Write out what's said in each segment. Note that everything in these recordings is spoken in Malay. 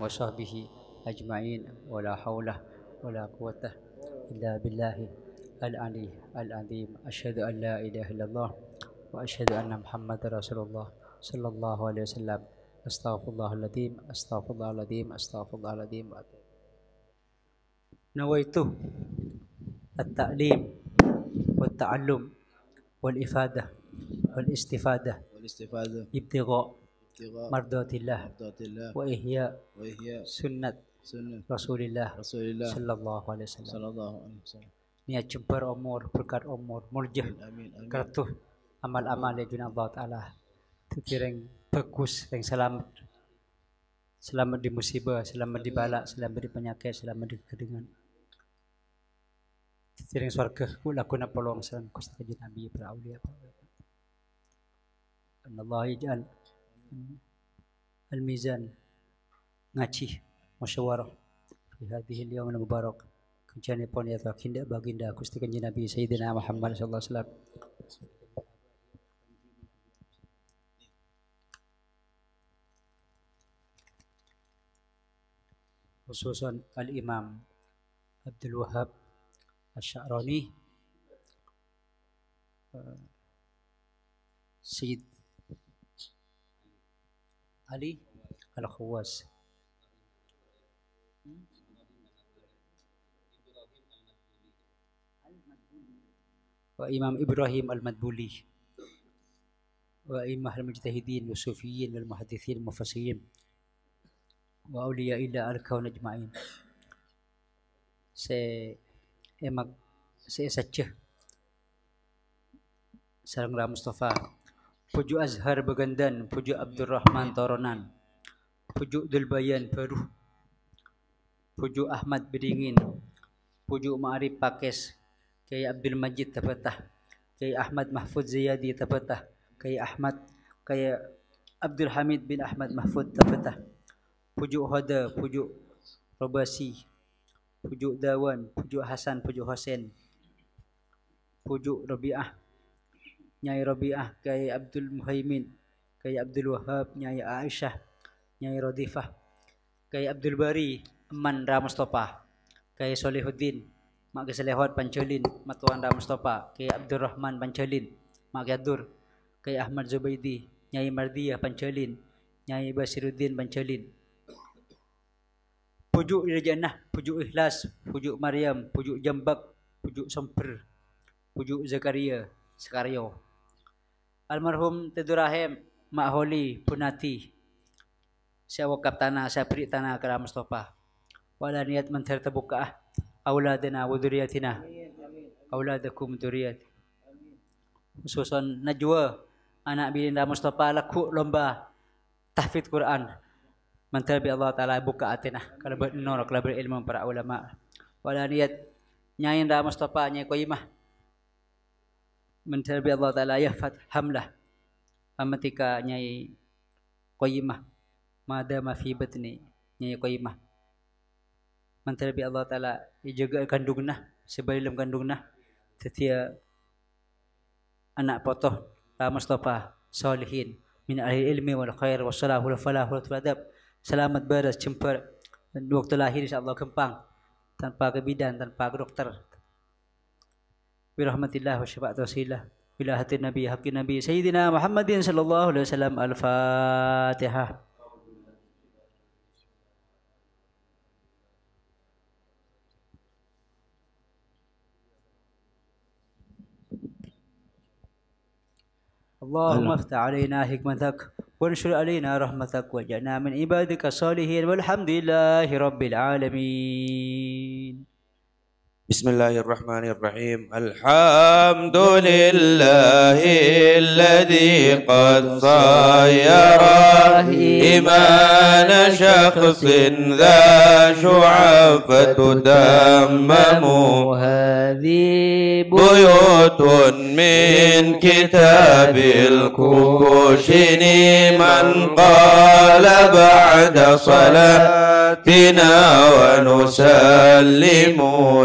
وصحبه أجمعين ولا حول ولا قوة إلا بالله العلي العظيم أشهد أن لا إله إلا الله وأشهد أن محمد رسول الله صلى الله عليه وسلم أستغفر الله العظيم أستغفر الله العظيم أستغفر الله العظيم نويت التعليم والتعلم والإفادة والاستفادة ابتغاء مرضات الله وإحياء سنة رسول الله صلى الله عليه وسلم. Niat jembar umur, berkat umur, muljah, kertuh amal-amal yang junah Allah Ta'ala. Terkirang bagus, yang selamat. Selamat di musibah, selamat di balak, selamat di penyakit, selamat di kedengan. Terkirang surga, kulakuna polong salam kustaji Nabi berawliya. Allah ij'al al-mizan ngaji musyawarah fi hadhihi al-yawm al-mubarak kajian pun ya takinda baginda Gusti Kanjeng Nabi Sayyidina Muhammad sallallahu alaihi wasallam. Khususan al-Imam Abdul Wahab Asy-Sya'rani, Sayyid Ali Al-Khawas, wa Imam Ibrahim Al-Madbuli, wa Imam Al-Mujtahidin wa Sufiyin wal Muhaddithin Mufassirin wa awliya illa al-kawn ajma'in. Saya saja Sarang Ra Mustafa, Pujuk Azhar Bagandan, Pujuk Abdurrahman Toronan, Pujuk Dulbayan Baruh, Pujuk Ahmad Bedingin, Pujuk Ma'arif Pakes, Kiai Abdul Majid Tabatah, Kiai Ahmad Mahfud Ziyadi Tabatah, Kiai Abdul Hamid bin Ahmad Mahfud Tabatah, Pujuk Hoda, Pujuk Robasi, Pujuk Dawan, Pujuk Hasan, Pujuk Hussein, Pujuk Rabi'ah, Nyai Rabi'ah, Kiai Abdul Muhaimin, Kiai Abdul Wahab, Nyai Aisyah, Nyai Rodifah, Kiai Abdul Bari, Eman Ra Mustafa, Kiai Solihuddin, Mak Keselehot Pancolin, Matuan Ra Mustafa, Kiai Abdul Rahman Pancolin, Mak Yadur, Kiai Ahmad Zubaidi, Nyai Mardiyah Pancolin, Nyai Basiruddin Pancolin, Pujuk Irjanah, Pujuk Ikhlas, Pujuk Maryam, Pujuk Jambak, Pujuk Somper, Pujuk Zakaria Sekaryo, Almarhum Tedurahim Mak Holi Punati, saya wakaf tanah, saya beri tanah ke Ra Mustafa. Wala niat mentar terbuka auladana wa dzurriyyatina auladakum dzurriyyat. Khususan Najwa anak bilin Ra Mustafa laku lomba tahfidz Quran. Mentar bi Allah Taala buka atina kalau bernur kalau berilmu para ulama. Wala niat Nyai Ra Mustafa Nyai Qayyimah mentar bi Allah Taala yahfad hamlah amatika Nyai Qayyimah madama fi batni Nyai Qayyimah mentar bi Allah Taala jaga kandungna sebelum kandungna setia anak potoh Ra Mustafa solihin min ahli ilmi wal khair wassalahu wal falah wal adab. Selamat beres jemper waktu lahir insyaallah kempang tanpa kebidan tanpa dokter. Birahmatillah wa syafaat wasilah ila hati Nabi haqqi Nabi Sayyidina Muhammadin sallallahu alaihi wasallam. Al-Fatihah. Allahumma aftah alaina hikmatak وانشر علينا رحمتك واجعلنا من عبادك الصالحين والحمد لله رب العالمين. بسم الله الرحمن الرحيم. الحمد لله الذي قد صير إيمان شخص ذا شعب فتدمم هذه بيوت من كتاب الكوشن من قال بعد صلاتنا ونسلم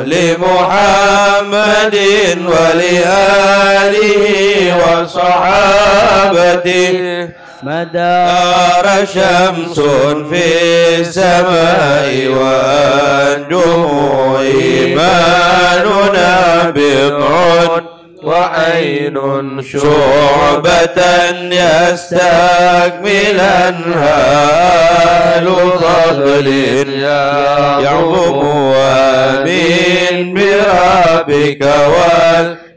لمحمد ولآله وصحابته مدار شمس في السماء وأنجم إيماننا بضع وعين شعبة يستكملنها أهل فضل يعظم وآمين بربك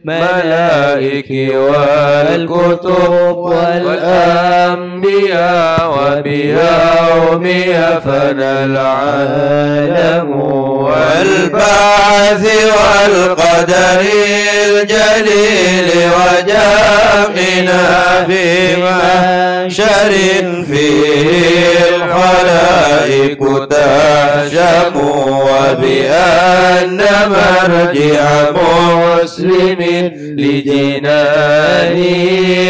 والملائك والكتب والأنبياء وبيوم يفنى العالم والبعث والقدر الجليل وجمعنا في محشر فيه الخلائق تهشم وبأن مرجع مسلم لجنانه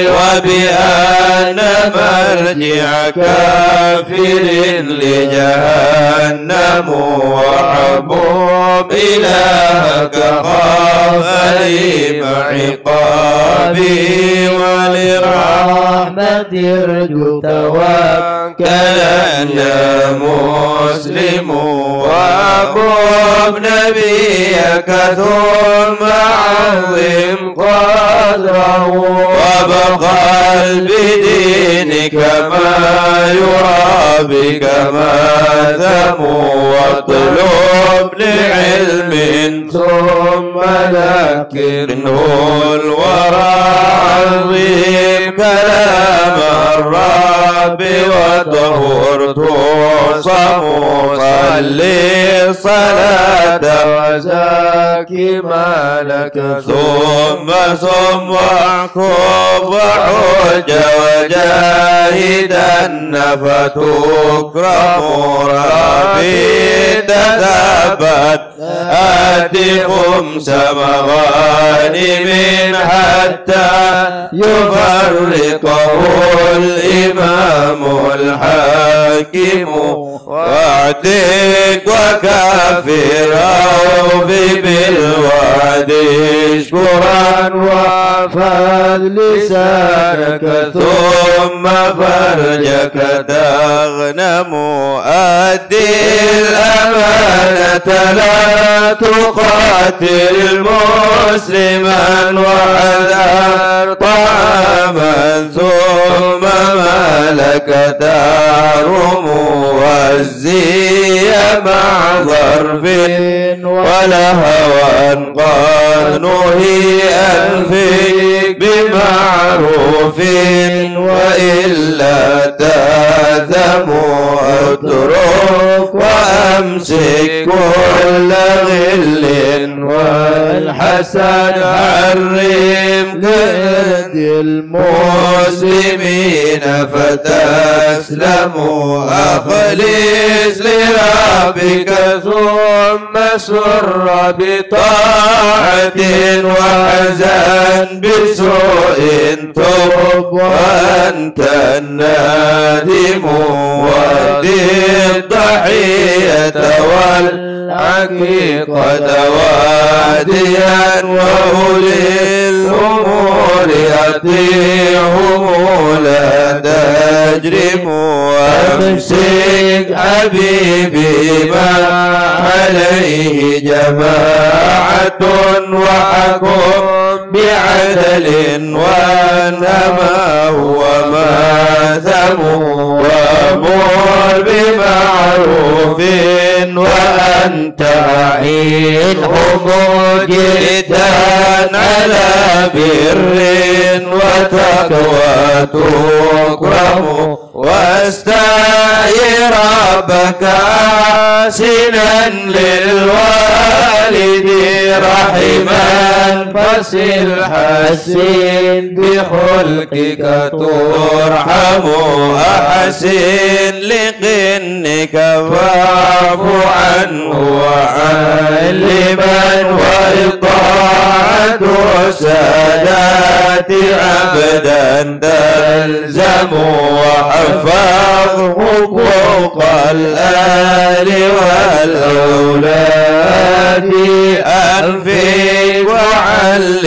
وبأن مرجع كافر لجهنم وحبوب إلهك خاف أليم عقابه ولرحمة ارجو توكلنا مسلم وأقم نبيك ثم عظم قدره وبخل بدينك ما يرى بك ماثم واطلب لعلم ثم ذكره الورى عظيم كلام الرب وطهر تصم صلي صلاة وزكي مالك ثم واحكم وحج وجاهدن فتكرم ربي تثبت آتي خمس مغانم حتى يفرقه الإمام الحاكم واعتق وكافر أوف بالوعد اشكرا وفاذ لسانك ثم فرجك تغنم أدي الأمانة لا تقاتل مسلما وحذر طعاما ثم مالك تحرم والزي مع ظرف ولهوى قد نهي أنفك بمعروف وإلا تأثم اترك وأمسك كل غل والحسن حرم قد المسلمين فتسلموا أخلص لربك ثم سر بطاعة واحزن بسوء تب وأنت النادم ودي الضحية والعقيقة واديا وأولي الأمور أطيعهم لا تجرموا أمسك حبيبي ما عليه جماعة وحكم بعدل وانما هو ماثم وامر بمعروف وانت عينهم جدا على بر وتقوى تكرم واستعي ربك حسنا للوالد رحما فصل حسن بخلقك ترحم أحسن لقنك فاعف عنه وعلما والطاعة سادات عبدا تلزم وحفظ حقوق الآل والأولاد أنفق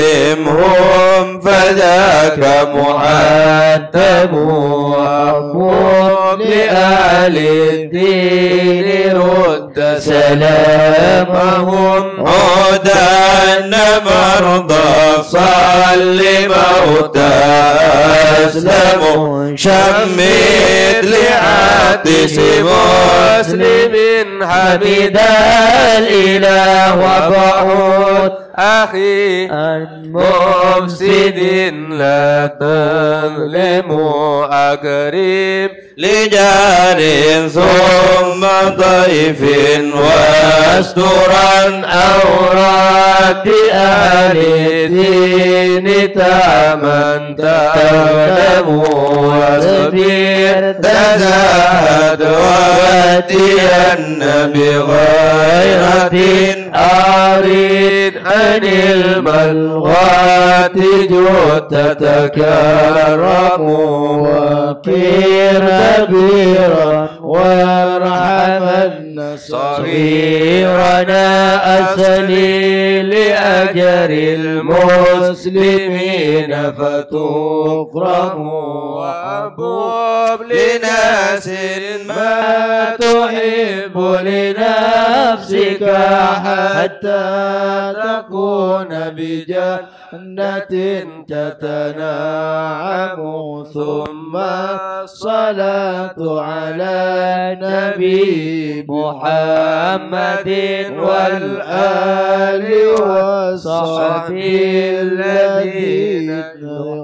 وعلمهم فذا لك محتم وقم لأهل الدين رد سلامهم عودنا مرضى صل موتى أسلموا شمت لعطش مسلم حمد الإله وضعود أخي مفسد لا تظلم أكرم لجار ثم ضيف واسترا أوراد أهل الدين تامن تعلم واصبر تزهد واتين بغيرة أريد عن الملغات جود تتكرم وقير كبيرا وارحمن صغيرنا أسلي لأجر المسلمين فتكرم وأبوب لناصر ما تحب لنفسك حتى تكون بجنة تتنعم ثم الصلاة على نبي محمد والآل وصحبه الذين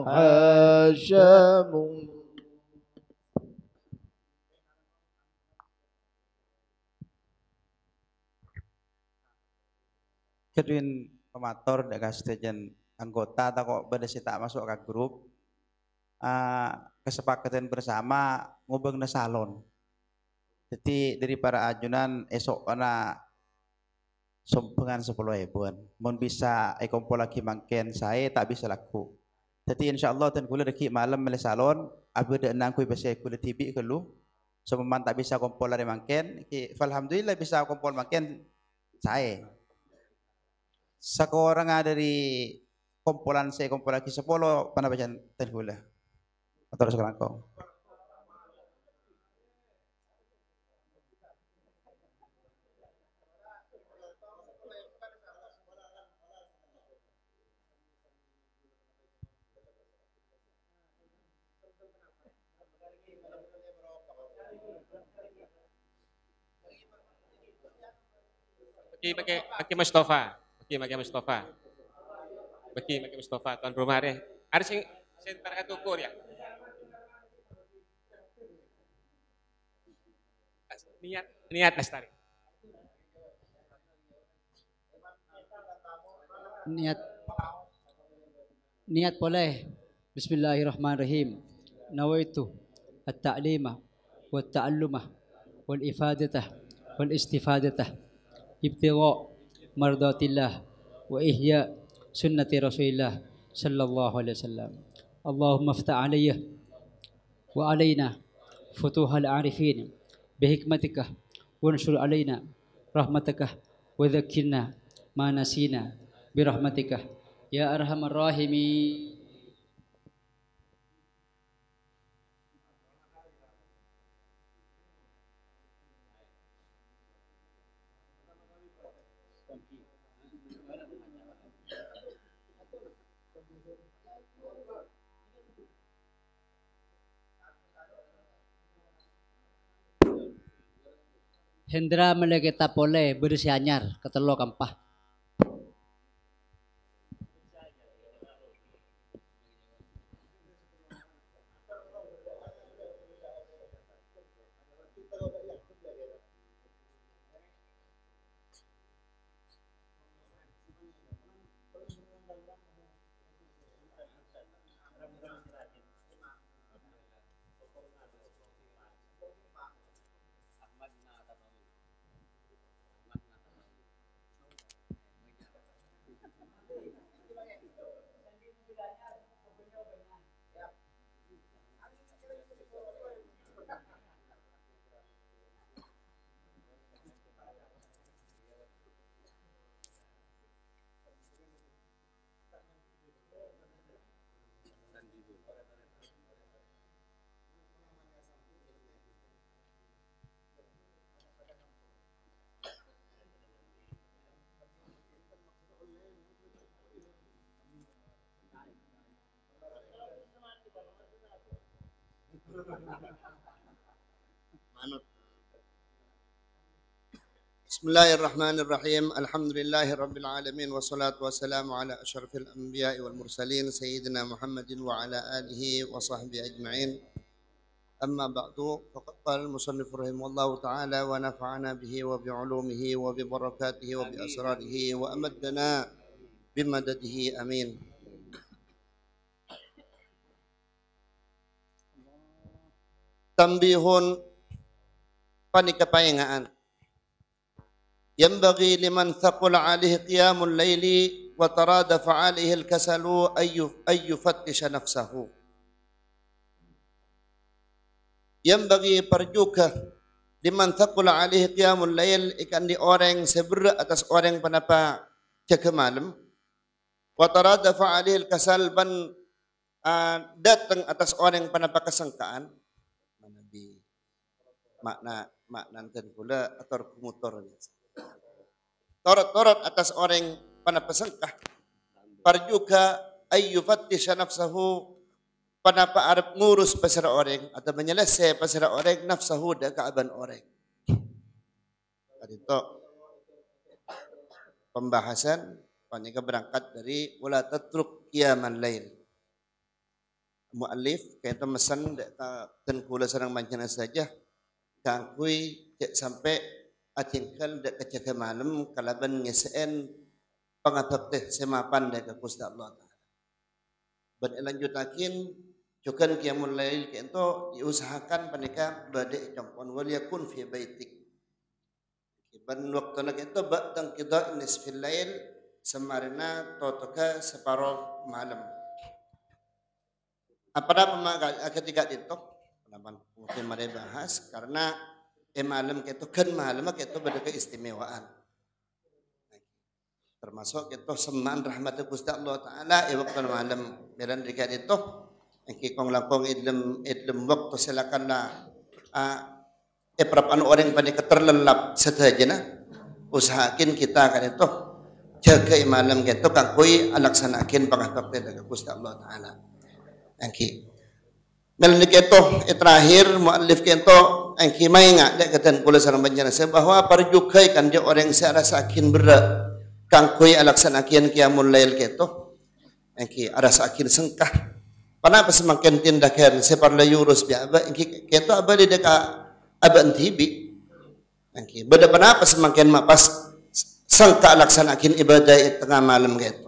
حاشموا. Kedin pematur dengan setujuan anggota atau kok pada tak masuk ke grup kesepakatan bersama ngubeng salon. Jadi dari para ajunan esok ana sumpengan 10.000. Mun bisa kumpul lagi mangken saya tak bisa laku. Jadi insyaallah tan kula deki malam mele salon abda nang kuy bisa kula tibi kelu. Sememan tak bisa kumpul dari mangken alhamdulillah bisa kumpul mangken saya. Seorang dari kumpulan saya kumpul lagi 10 pana bacaan tan kula. Atau sekarang kau. Bagi Mustafa. Bagi Mustafa tuan rumah deh. Ada sing para tukur ya. Niat lestari. Niat boleh. Bismillahirrahmanirrahim. Nawaitu at-ta'limah wa at-ta'allumah wal ifadatah wal istifadatah ibtigha' mardatillah wa ihya sunnati Rasulillah sallallahu alaihi wasallam. Allahumma iftah alayya wa alayna futuhal arifin bihikmatika wanshur alayna rahmatakah wa dhakkirna ma nasina birahmatikah ya arhamar rahimin. Hendra meleketa pole berisi anyar ketelo kampah. Bismillahirrahmanirrahim. Alhamdulillahirabbil alamin wassalatu wassalamu ala asyrafil anbiya'i wal mursalin sayyidina Muhammadin wa ala alihi wa sahbihi ajma'in. Amma ba'du, faqad qala al-musannif rahimahullahu ta'ala wa nafa'ana bihi wa bi'ulumihi wa bi barakatihi wa bi asrarihi wa amaddana bimadadihi amin. Tambihun panikapaingaan. ينبغي لمن ثقل عليه قيام الليل وترادف عليه الكسل أن يفتش نفسه. ينبغي perjuka liman ثقل عليه قيام الليل ikan di orang seberat atas orang penapa jaga malam. وترادف عليه الكسل ban datang atas orang penapa kesengkaan. Mana di makna nanten pula atau kumutor. Torot atas orang pada pesengkah. Parjuka ayyufattisha nafsahu panapa arab ngurus pasara orang atau menyelesai pasara orang nafsahu da kaaban orang. Itu pembahasan panika berangkat dari wala tatruk qiyamal lail. Muallif kaitu mesan dan kula sareng mancana saja kangkui sampai atingkal dak kejaga malam kalaban ngeseen pangabak teh semapan dak Gusti Allah taala. Ben lanjutakin jokan qiyamul lail kento diusahakan panika bade jongkon wal yakun fi baitik. Ben waktuna kento ba'dang qida nisfil lail semarina totoka separuh malam. Apa ketika itu mungkin mari bahas karena malam itu kan malam itu pada keistimewaan. Termasuk itu semaan rahmat Gusti Allah taala waktu malam. Dan jika itu engki kong langkong idlem waktu silakanlah perapaan orang pada keterlelap setajana usahakin kita kan itu jaga malam gitu kang koi alaksanakin pangatok teh Gusti Allah taala. Engki Melalui itu terakhir muallif itu engki maingat dek katan kula sareng panjenengan bahwa parjukai kan dia orang saya rasakin berat kang koi alaksanakeun qiyamul lail keto engki rasakin sengkah panapa semakin tindakan separla yurus biaba engki keto abadi deka aba antibi engki beda panapa semakin mapas sangka alaksanakeun ibadah tengah malam keto.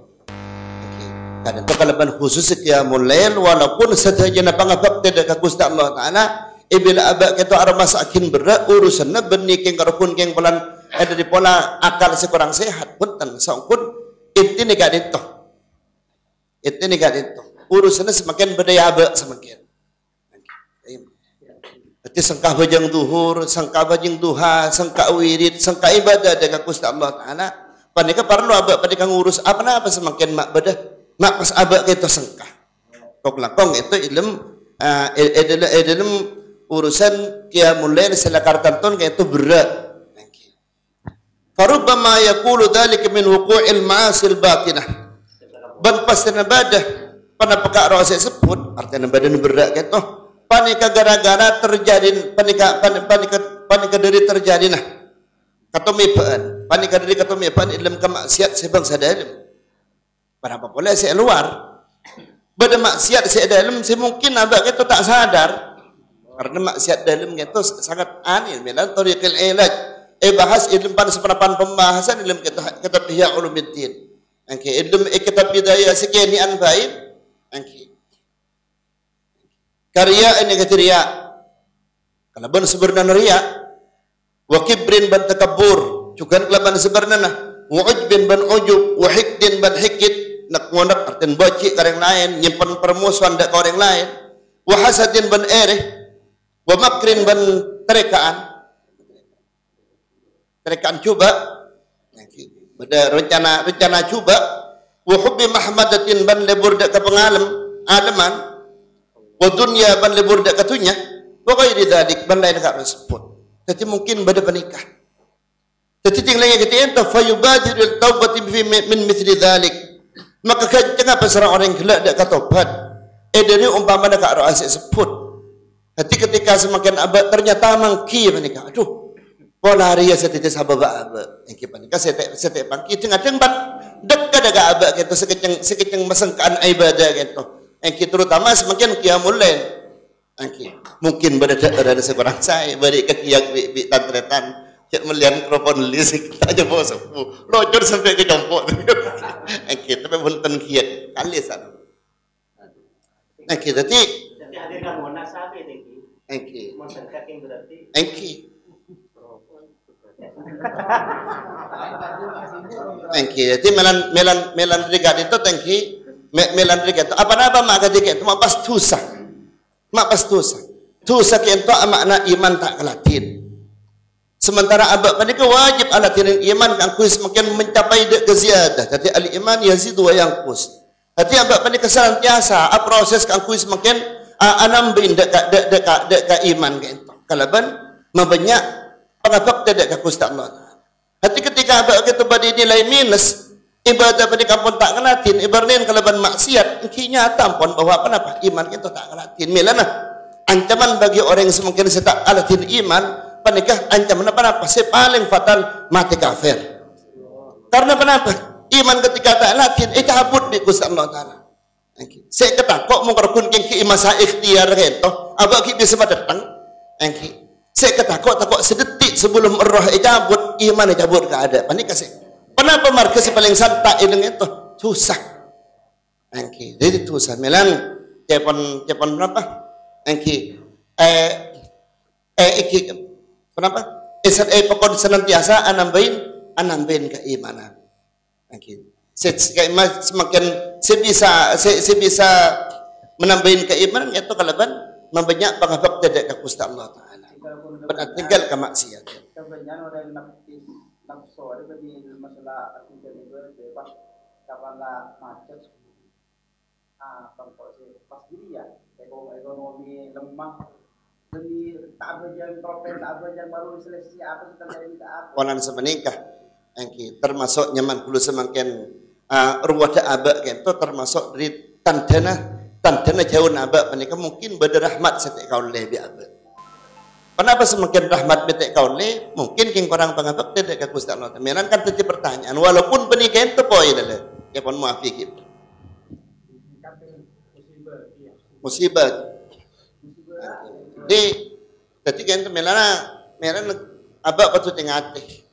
Kadang kalaban khusus qiyamul lail walaupun satajana pangabak tidak Gusti Allah taala ibila abak itu armas akin berat urusanna benih keng karpun keng pelan ada di pola akal sekurang sehat punten saungkun itu nikah itu urusannya semakin berdaya abak semakin itu sangka bajang duhur sangka bajang duha sangka wirid sangka ibadah dengan Gusti Allah taala panika perlu abak panika ngurus apa semakin mak bedah mak pas abak kita sengkah. Kok lakong itu ilmu urusan qiyamul lail selakartan ton itu berat. Farubbama yaqulu dzalika min wuqu'il ma'asil batinah. Ban pastana badah pana peka rasa sebut artinya badan berat gitu. Panika gara-gara terjadi panika dari terjadi nah. Katumipaan, panika dari katumipaan ilmu kemaksiat sebang sadalim. Berapa boleh saya luar pada maksiat saya dalam saya mungkin abang itu tak sadar karena maksiat dalam itu sangat aneh melalui tariqil ilaj bahas ilmu pada seperapan pembahasan ilmu kitab Ihya Ulumuddin angki ilmu kitab bidayah sekenian baik angki karya ini kata riya kalau ban sebenarnya riya wa kibrin ban takabbur juga kelaban sebenarnya wa ujbin ban ujub wa hikdin ban hikid nak ngonak artian bocik ke orang lain nyimpan permusuhan dak ke orang lain wa hasadin ban ereh wa makrin ban terekaan cuba beda rencana cuba wa hubbi mahmadatin ban lebur dak ke aleman wa dunya ban lebur dak katunya wa ghairi dzalik ban lain ka sebut jadi mungkin beda penikah jadi tinggalnya kita enta fayubadirul taubati min mithli dzalik maka kenapa seorang orang gelak dak katobat dari umpama dak ro asik sebut Hati ketika semakin abad ternyata mangki panika. Aduh, pola ria setiti sabab abad. Engki panika sete pangki tengah tempat dekat daga abad gitu sekeceng masengkaan ibadah gitu. Engki terutama semakin qiyamul lail. Engki mungkin berada seorang saya beri kekiyak bi tantretan. Cek melihat mikrofon lisik aja bawa sepuh. Lojor sampai ke jompok. Engki tapi punten kiyak kali sana. Engki tadi hadir kamu nasabe tengki. engki. Masyarakat yang berarti Engki. Engki. Jadi melan rigat itu tengki. Melan rigat itu apa-apa mak ketika itu mak pas tusa. Mak pas tusa. Tusa itu makna iman tak kelatin. Sementara abad panika wajib ala tirin iman kan kuis semakin mencapai dek keziadah. Jadi al iman yazidu wa yanqus. Jadi abad panika senantiasa proses kan kuis semakin anambin dek iman gitu. Kalaban membanyak pengabak dek ka Gusti Allah. Hati ketika abad kita badi nilai minus ibadah panika pun tak kelatin ibarin kalaban maksiat engkinya tampon bahwa kenapa iman kita tak kelatin. Milana ancaman bagi orang yang semakin setak alatin iman panikah ancaman apa? Paling fatal mati kafir. Karena kenapa? Iman ketika tak latin cabut di Gusti Allah Taala. Saya kata kok mengkorkun ki masa ikhtiar gitu. Abak ki bisa datang. Saya kata kok sedetik sebelum roh cabut iman cabut ke ada. Panikah sih. Kenapa markas paling santai dengan itu? Susah. Jadi susah. Melan cepon berapa? Kenapa? Pokok senantiasa anambain keimanan. Semakin sebisa menambahin keimanan itu kalaban membanyak pengabak tidak ke Gusti Allah Taala. Benar tinggal ke maksiat. kebanyakan orang nafsu ada di masalah akidah itu pas kapan macet contoh sih pas dia ekonomi lemah demi tak berjalan profit tak berjalan baru seleksi apa kita cari apa Konan semenikah engki termasuk nyaman kulo semakin ruwada abak itu termasuk dari tandana jauh abak menika mungkin berrahmat setek kaul lebih abak. Kenapa semakin rahmat betek kaul le mungkin king korang pangabak tidak ke Gusti Allah. Menan kan tadi pertanyaan walaupun penikah itu poin ada ya pun maafi gitu. Musibah. Di ketika itu melan abak patut ingati.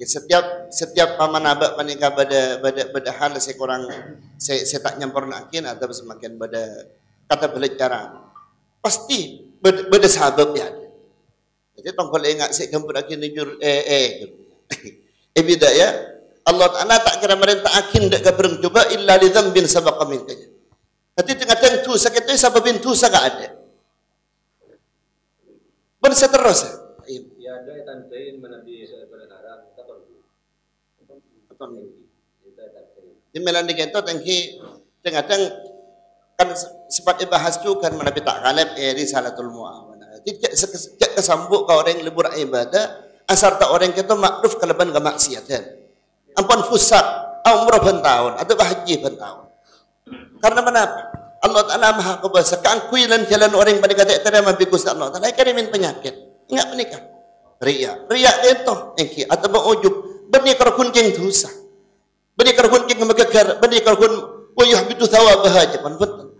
Setiap paman abak panika pada hal sekurang saya tak nyampurnakin atau semakin pada kata belajar pasti beda sahabat ya. Jadi tongkol ingat saya kampur akin jujur bida ya Allah Taala tak kira merintah akin dak gabreng coba illa li dzambin sabaqa min kaya. Jadi tengah-tengah tu sakit itu sababin tu sakit ada. Bersa terus. Ya ada tantain menabi sebenarnya betul. Di melan dikento tengki tengah-tengah kan sempat dibahas juga kan menabi tak kalib risalatul muamanah. Tidak kesambuk kau orang lebur ibadah asal tak orang kita makruf keleban ke maksiatan. Ampun fusak umrah bentahun atau haji bentahun. Karena kenapa? Allah Ta'ala maha kuasa keangkuilan jalan orang pada kata terima bikus Allah Ta'ala kirimin penyakit. Ingat menikah. Riya itu engki atau mengujub benih kerkun king dosa. Benih kerkun king megegar, benih kerkun wayuh bitu thawab aja pan betul.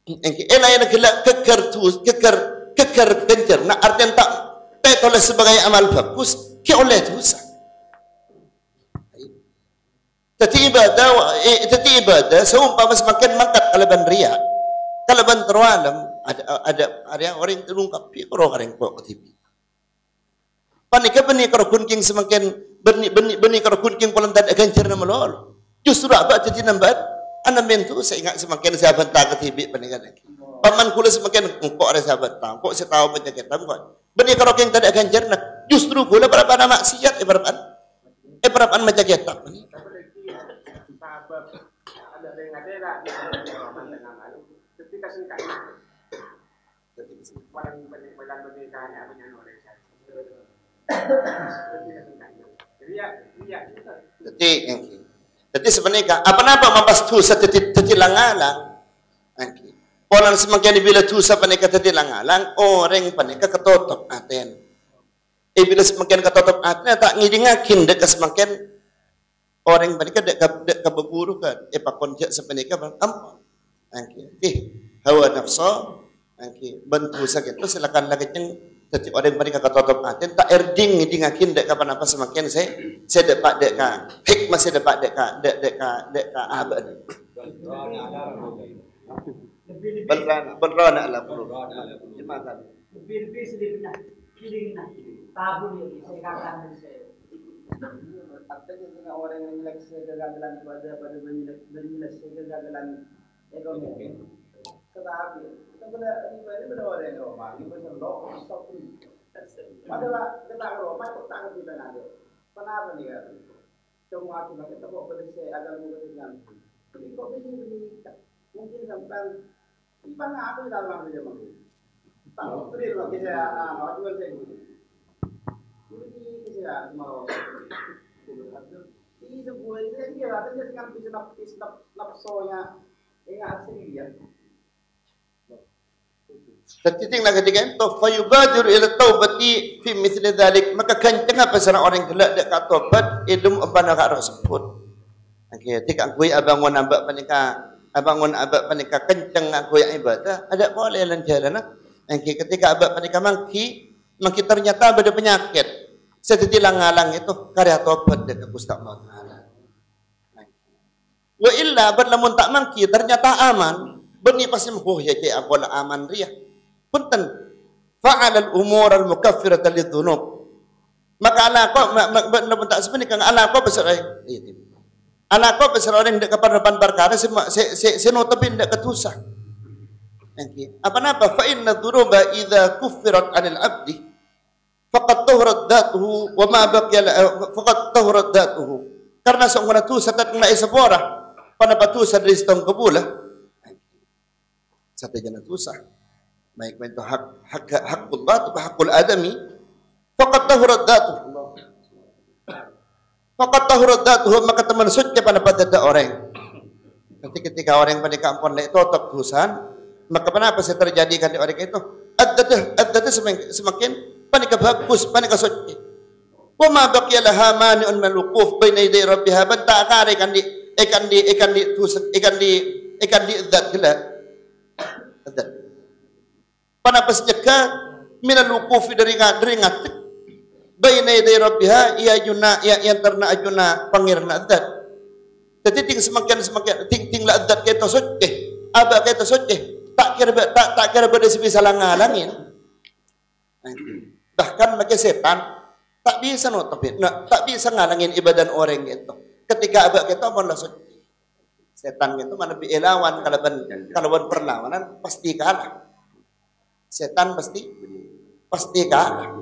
Engki elayan gelak kegar genjer. Nah artian tak oleh sebagai amal bagus ki oleh dosa. Tadi ibadah seumpama semakin mangkat kalaban riya, kalaban terwalam ada yang orang terungkap pi orang orang kok TV. Panika benih kerkun king semakin benih kerkun king polan tak akan cerna melol. Justru apa jadi nambat anak mentu saya ingat semakin sahabat tak ke TV panika lagi. Paman kula semakin kok ada sahabat tak kok saya tahu penyakit tak kok. Benih kerkun tak akan cerna. Justru kula berapa nama maksiat berapa macam kita ni. Ada yang ada ketika singkat paling pernikahan apa yang oleh jadi sebenarnya apa mampas tu seteti langalang Orang semakin bila tusa panika tadilang-alang, orang panika ketotop aten. Bila semakin ketotop aten, tak ngidingakin dekat semakin orang panika dek kabeburu kan. Pakon jak sepanika bang ampun. Hawa nafsu, bantu sakit tu silakan lagi ceng. Jadi orang panika ketotop aten, tak erding ngidingakin dek kapan apa semakin saya dapat dek ka hikmah saya dapat dek ka abad. Berana ala bulu. Dimakan. Lebih sedih benar. Kiling nak. Tabu dia saya katakan saya. Artinya dengan orang yang menyeleksi kegagalan pada menyeleksi kegagalan ekonomi. Tetapi kita benar orang yang Roma, ini benar loh, stop ini. Padahal kita Roma itu tak kita ada. Kenapa nih kan? Semua kita kita kok bersih agar menguruskan. Jadi kok begini mungkin sampai ipan apa di dalam dia mungkin. Tahu tu dia loh kita waktu saya ini. Jadi kita mau ini sebuah ini dia katanya sekarang bisa nafsunya ingat asli ya. Tertitik lagi ketika itu fayubadir ila taubati fi mithli dhalik, maka kencang apa sana orang gelak dek kat taubat idum abana ka sebut. Okey, ketika aku abangun abak panika kencang aku ibadah, ada boleh lancarana. Okey, ketika abak panika mangki ternyata ada penyakit. Seperti lang-alang itu karya taubat dek Gusti Allah Taala. Wa illa berlamun tak mangki ternyata aman, beni pasti ya ke apola aman ria. Punten fa'al al-umur al-mukaffirat lidhunub. Maka anak kau tak sebenarnya kang anak kau besar anak kau besar orang dek kapan perkara senotepin dek ketusah. Apa napa fa inna dhunuba idza kuffirat 'anil 'abdi faqad tahrat dhatuhu wa ma baqiya faqad tahrat dhatuhu. Karena seorang dosa tak kena isapora panapatusa dari setong kebulah. Satu jana dosa. Baik itu hakul hakul adami faqad tahurat datuhu maka teman suci pada pada orang. Ketika orang pada kampung itu totok dosan, maka kenapa saya terjadikan di orang itu adat semakin panika bagus panika suci. Wa ma baqiya laha mani'un min al-wuquf baina yaday rabbiha banta akare ikan di adat gila adat. Panapas jeka minal wuqufi dari ngatik baina yaday rabbiha ya juna ya yang terna ajuna pangirna adat. Jadi semakin ting la adat kita suci aba kita suci tak kira pada sebisa langalangin. Bahkan maka setan tak bisa tak bisa ngalangin ibadah orang itu. Ketika aba kita mau suci. Setan itu mana bi elawan kalau perlawanan pasti kalah. Setan pasti kalah.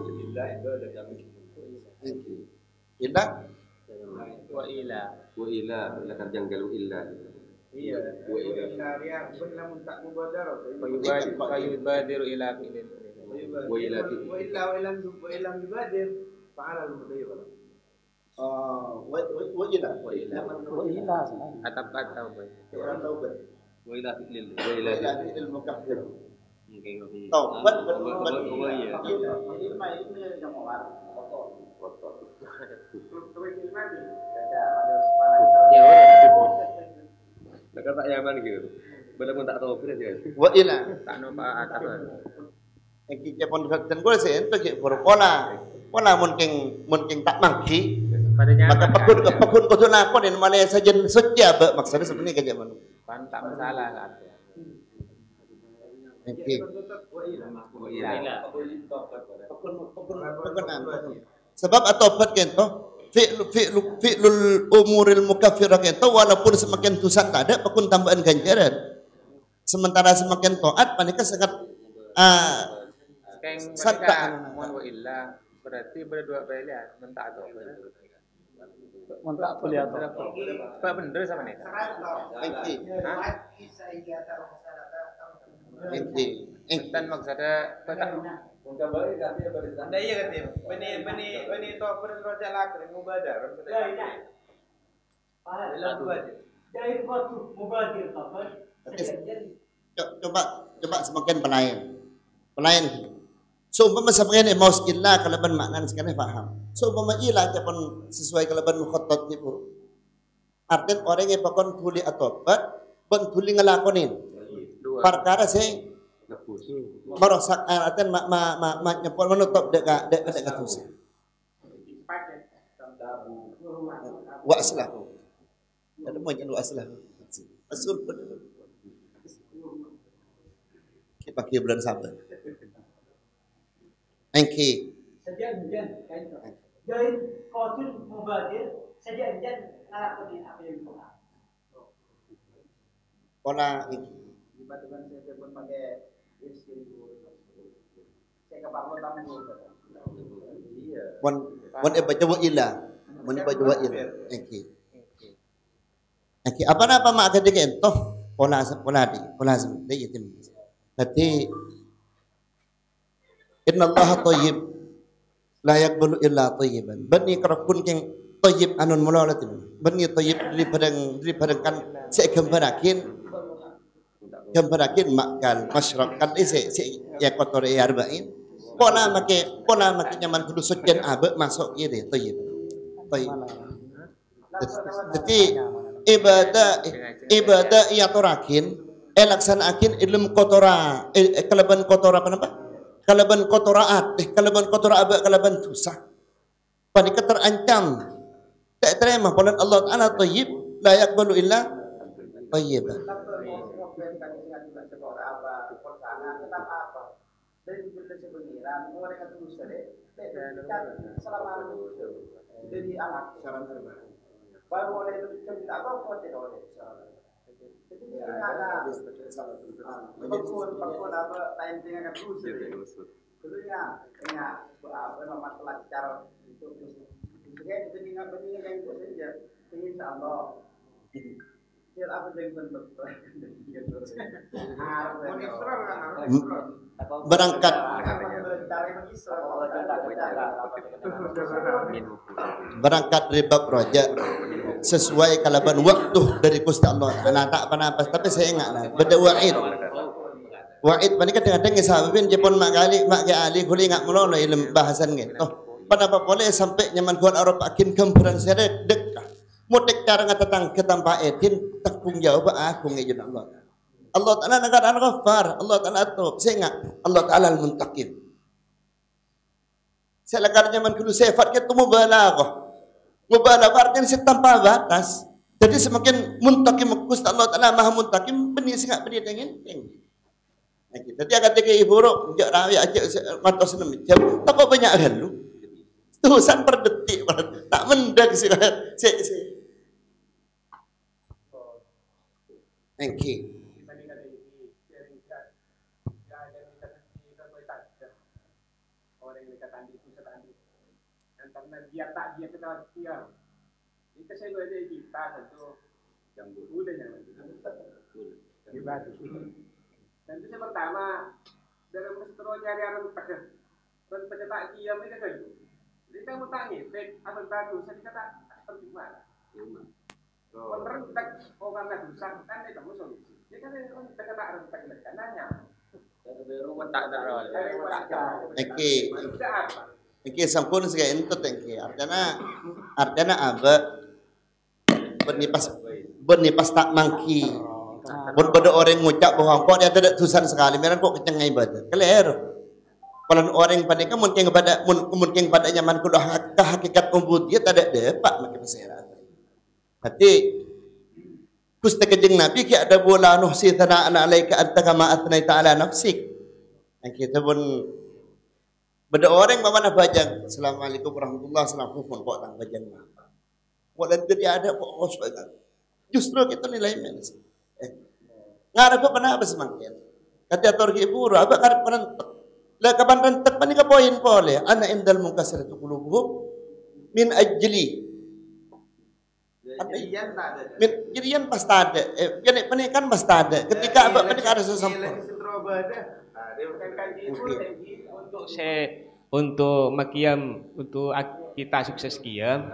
Illa Wa ila lakar janggalu illa. Iya. Wa ila dia benar tak mubadar. Fayubadiru ila fi'lin. Wa ila yubadir fa'ala al-mudayyiq. wa ila Atau orang taubat. wa ila fi'lil Wa ila fi'il mukaffir. mungkin Taubat iya. Ini mah ini yang mau Dekat tak Yaman gitu. Benar tak tahu beres ya. Wa ila tak nampak atap. kita pun dan gue sih itu kayak pola mungkin tak mangki maka pakun kudu napa dan malah saja suci apa maksudnya sebenarnya kayak mana Kan tak masalah kan. oke sebab atobat kento fi'lul umuril mukaffirah kento walaupun semakin dosa tak ada pakun tambahan ganjaran sementara semakin taat panika sangat Mereka mohon wa illa berarti berdua pilihan mentak atau Mentak boleh atau Pak bener sama nih. Dan maksudnya betak Anda iya katanya, beni to berroja lak mubadar. Jadi waktu mubadir apa? coba semakin pelayan. So umpama semakin mau illa kalaban makna sekarang faham. So umpama ila pun sesuai kalaban mukhatat itu. Artinya orang yang pakon tuli atobat, pun tuli ngelakonin. Perkara saya merosak artinya nyepol menutup dekat dosa. Wa aslah. Ada mau jadi wa aslah. Asul pun. Kita pakai bulan Sabar. Engki. Saja hujan kan. Jadi qatil mubadir saja hujan ngalakonin apa yang dibuat. Pola engki. Tiba-tiba saya telepon pakai istri saya ke Pak Lotam dulu. Iya. Wan baca wa ila. Mun baca wa ila. Engki. Apa mak ada kento pola di yatim. Nanti Inna Allah tayyib la yaqbalu illa tayyiban. Bani kerakun keng tayyib anun mulalatin. Bani tayyib daripada kan saya gambarakin makan masyarakat ya kotor ya arba'in. Pola make nyaman kudu sucian abe masuk ye deh tayyib. Jadi ibadah ia torakin laksanakin ilmu kotora kalaban kotora kenapa? Kalaban kotoraat, kalaban kotora abe kalaban dosa. Panika terancam. Tak terima polan Allah Taala thayyib la yaqbalu illa thayyiban. Jadi anak saran terbaik. Baru oleh itu cerita apa tidak oleh. Jadi ada pakun apa lain dengan terus. Tentunya apa masalah cara itu jadi dengan yang itu saja. Insyaallah. Biar apa yang bentuk. Berangkat dari bab rojak sesuai kalaban waktu dari Gusti Allah. Nah tak apa-apa tapi saya ingat beda wa'id panika kadang-kadang sahabin jepun mak ali kuli ingat mulo ilmu bahasan gitu. Pada apa boleh sampai nyaman kuat Arab akin gambaran saya dek mutek cara ngatatang ketampa etin takung jawab aku ngejun Allah. Allah Ta'ala negara al-Ghaffar, Allah Ta'ala atub. Saya ingat Allah Ta'ala al-Muntaqim. Saya lagar nyaman kudu sifat kita mubalaghah. Mubalaghah artinya si tanpa batas. Jadi semakin muntaqim Gusti Allah Ta'ala Maha Muntaqim benih singak benih dengan jadi akan tiga ibu rok jak rawi aja matos enam jam tak banyak halu. Tusan per detik tak mendak sih. Thank you. Dia tak dia kita dia. Itu saya boleh kita tentu yang udah yang dan itu pertama dalam keseluruhan nyari anak pekerja dan tak diam ini kan jadi kita mau tanya baik apa baru saya kata penting mana pemerintah orang nggak bisa kan itu kamu solusi dia kan kita kata harus kita nanya tak ada Iki sampun sega entut engki artinya apa bernipas tak mangki pun pada orang ngucap bahwa kok dia ada tulisan sekali mereka kok kecengai ibadah keler kalau orang pada mungkin pada nyaman kudah hakikat ubudiyah tak ada depak makin masyarakat hati Gusti Kanjeng Nabi ki ada bola nuhsi tana'an alaika anta kama atnaita ala nafsik yang kita pun beda orang mana bajang Assalamualaikum warahmatullahi wabarakatuh pun kok tang bajang walau dia ada kok justru kita nilai menes ngarep apa semakin kata torgi ibu apa karep penentek lah kapan rentek pani ka poin pole ana indal munkasiratu qulubuhum min ajli jadian pas ada jadi penikan pas ada ketika apa penikah ada sesampur untuk makiam untuk kita sukses kiam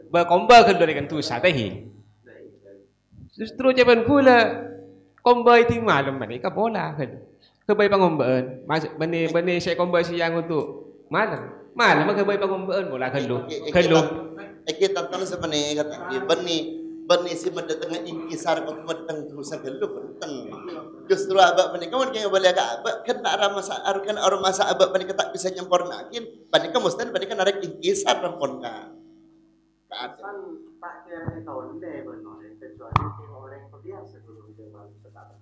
berkombal kendalikan tu satehi justru jaban pula Kombay ting malam bani ka bola kan. Kebay pangombaan. Bani saya kombay siang untuk malam. Malam kebay pangombaan bola kan lu. Kan lu. Kita tahu sebenarnya kata bani si mendatang ingkisar kau mendatang terusan gelu benteng. Justru abak bani kamu kayak boleh agak abak kan tak ada masa kan orang masa abak bani tak bisa nyempurnakin. Bani kamu mesti bani kan narik ingkisar rampon ka. Kan tak kira tahun deh benar. Kecuali orang terbiasa dulu dengan tetap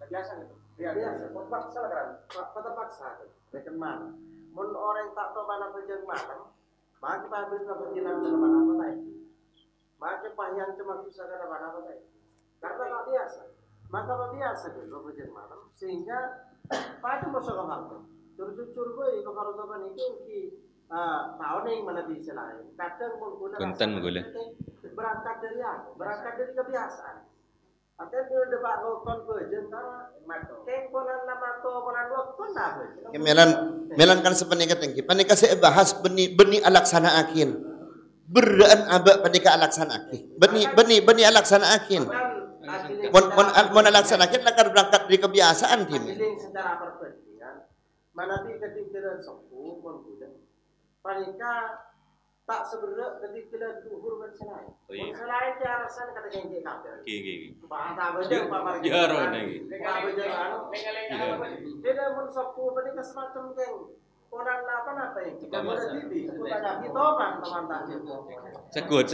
terbiasa gitu. Biasa. Terpaksa kan. Terpaksa. Rekan mana? Mun orang tak tahu mana kerja malam. Maka pabrik kebetulan mana-mana tadi. Maka pahyan cuma bisa mana-mana tadi. Karena tak biasa. Maka tak biasa gitu kerja malam sehingga pada masuk ke Jujur gue itu kalau zaman itu ki tahun yang mana bisa lain. Kadang pun Punten gula. berangkat dari kebiasaan. Atau dia udah baru konvergen karena kengkolan lama tu orang waktu nak. Melan kan sebenarnya tinggi. Panika saya bahas beni alaksana akin. Beraan abak panika alaksana akin. Beni alaksana akin. Mon alaksana akin lakar berangkat dari kebiasaan tim. Secara perbandingan mana di ketinggalan sepuh pun sudah. Panika tak sebenarnya ketika duhur berselain. Selain di arasan kata janji kafir. Bahasa belajar pamar. Ya roh lagi. Tidak mensapu panika semacam geng. Orang apa yang kita boleh tibi. Kita teman tak Sekut.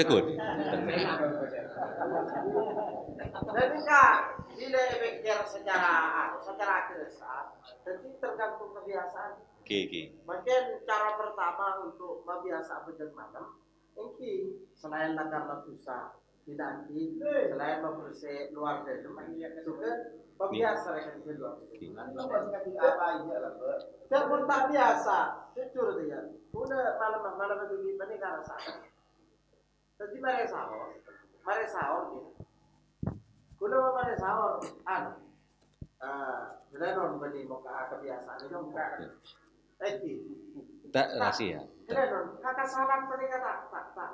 Jadi kak, bila pikir secara keresahan, jadi tergantung kebiasaan. Mungkin cara pertama untuk membiasa bekerja malam, ini selain nakar susah, tidak selain membersih luar dalam, juga membiasa dengan luar. Jangan tak biasa, jujur dia. Udah malam begini ini karena sana. Jadi mari sahur gitu. Kulo mari sahur, non beli muka kebiasaan itu muka. Tak rahasia. Non kakak salam tadi kata tak.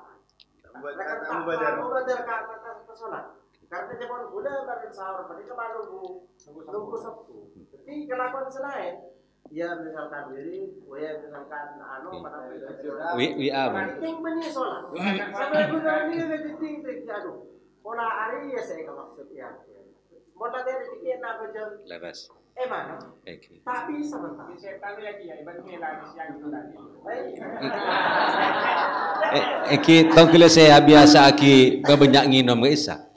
Mubadar kata salat. Karena zaman kulo mari sahur, mereka malu nunggu Sabtu. Jadi kelakuan selain ya misalkan diri, misalkan pada Ting benih sholat. Sampai bulan ini ting pola hari ya saya maksudnya. Moda dari dikit nak berjam. Lepas. Mana? Tak bisa mentah. Saya tahu lagi ya, ibarat lagi siang itu tadi. Tong kilo saya biasa aki banyak nginom ke isa.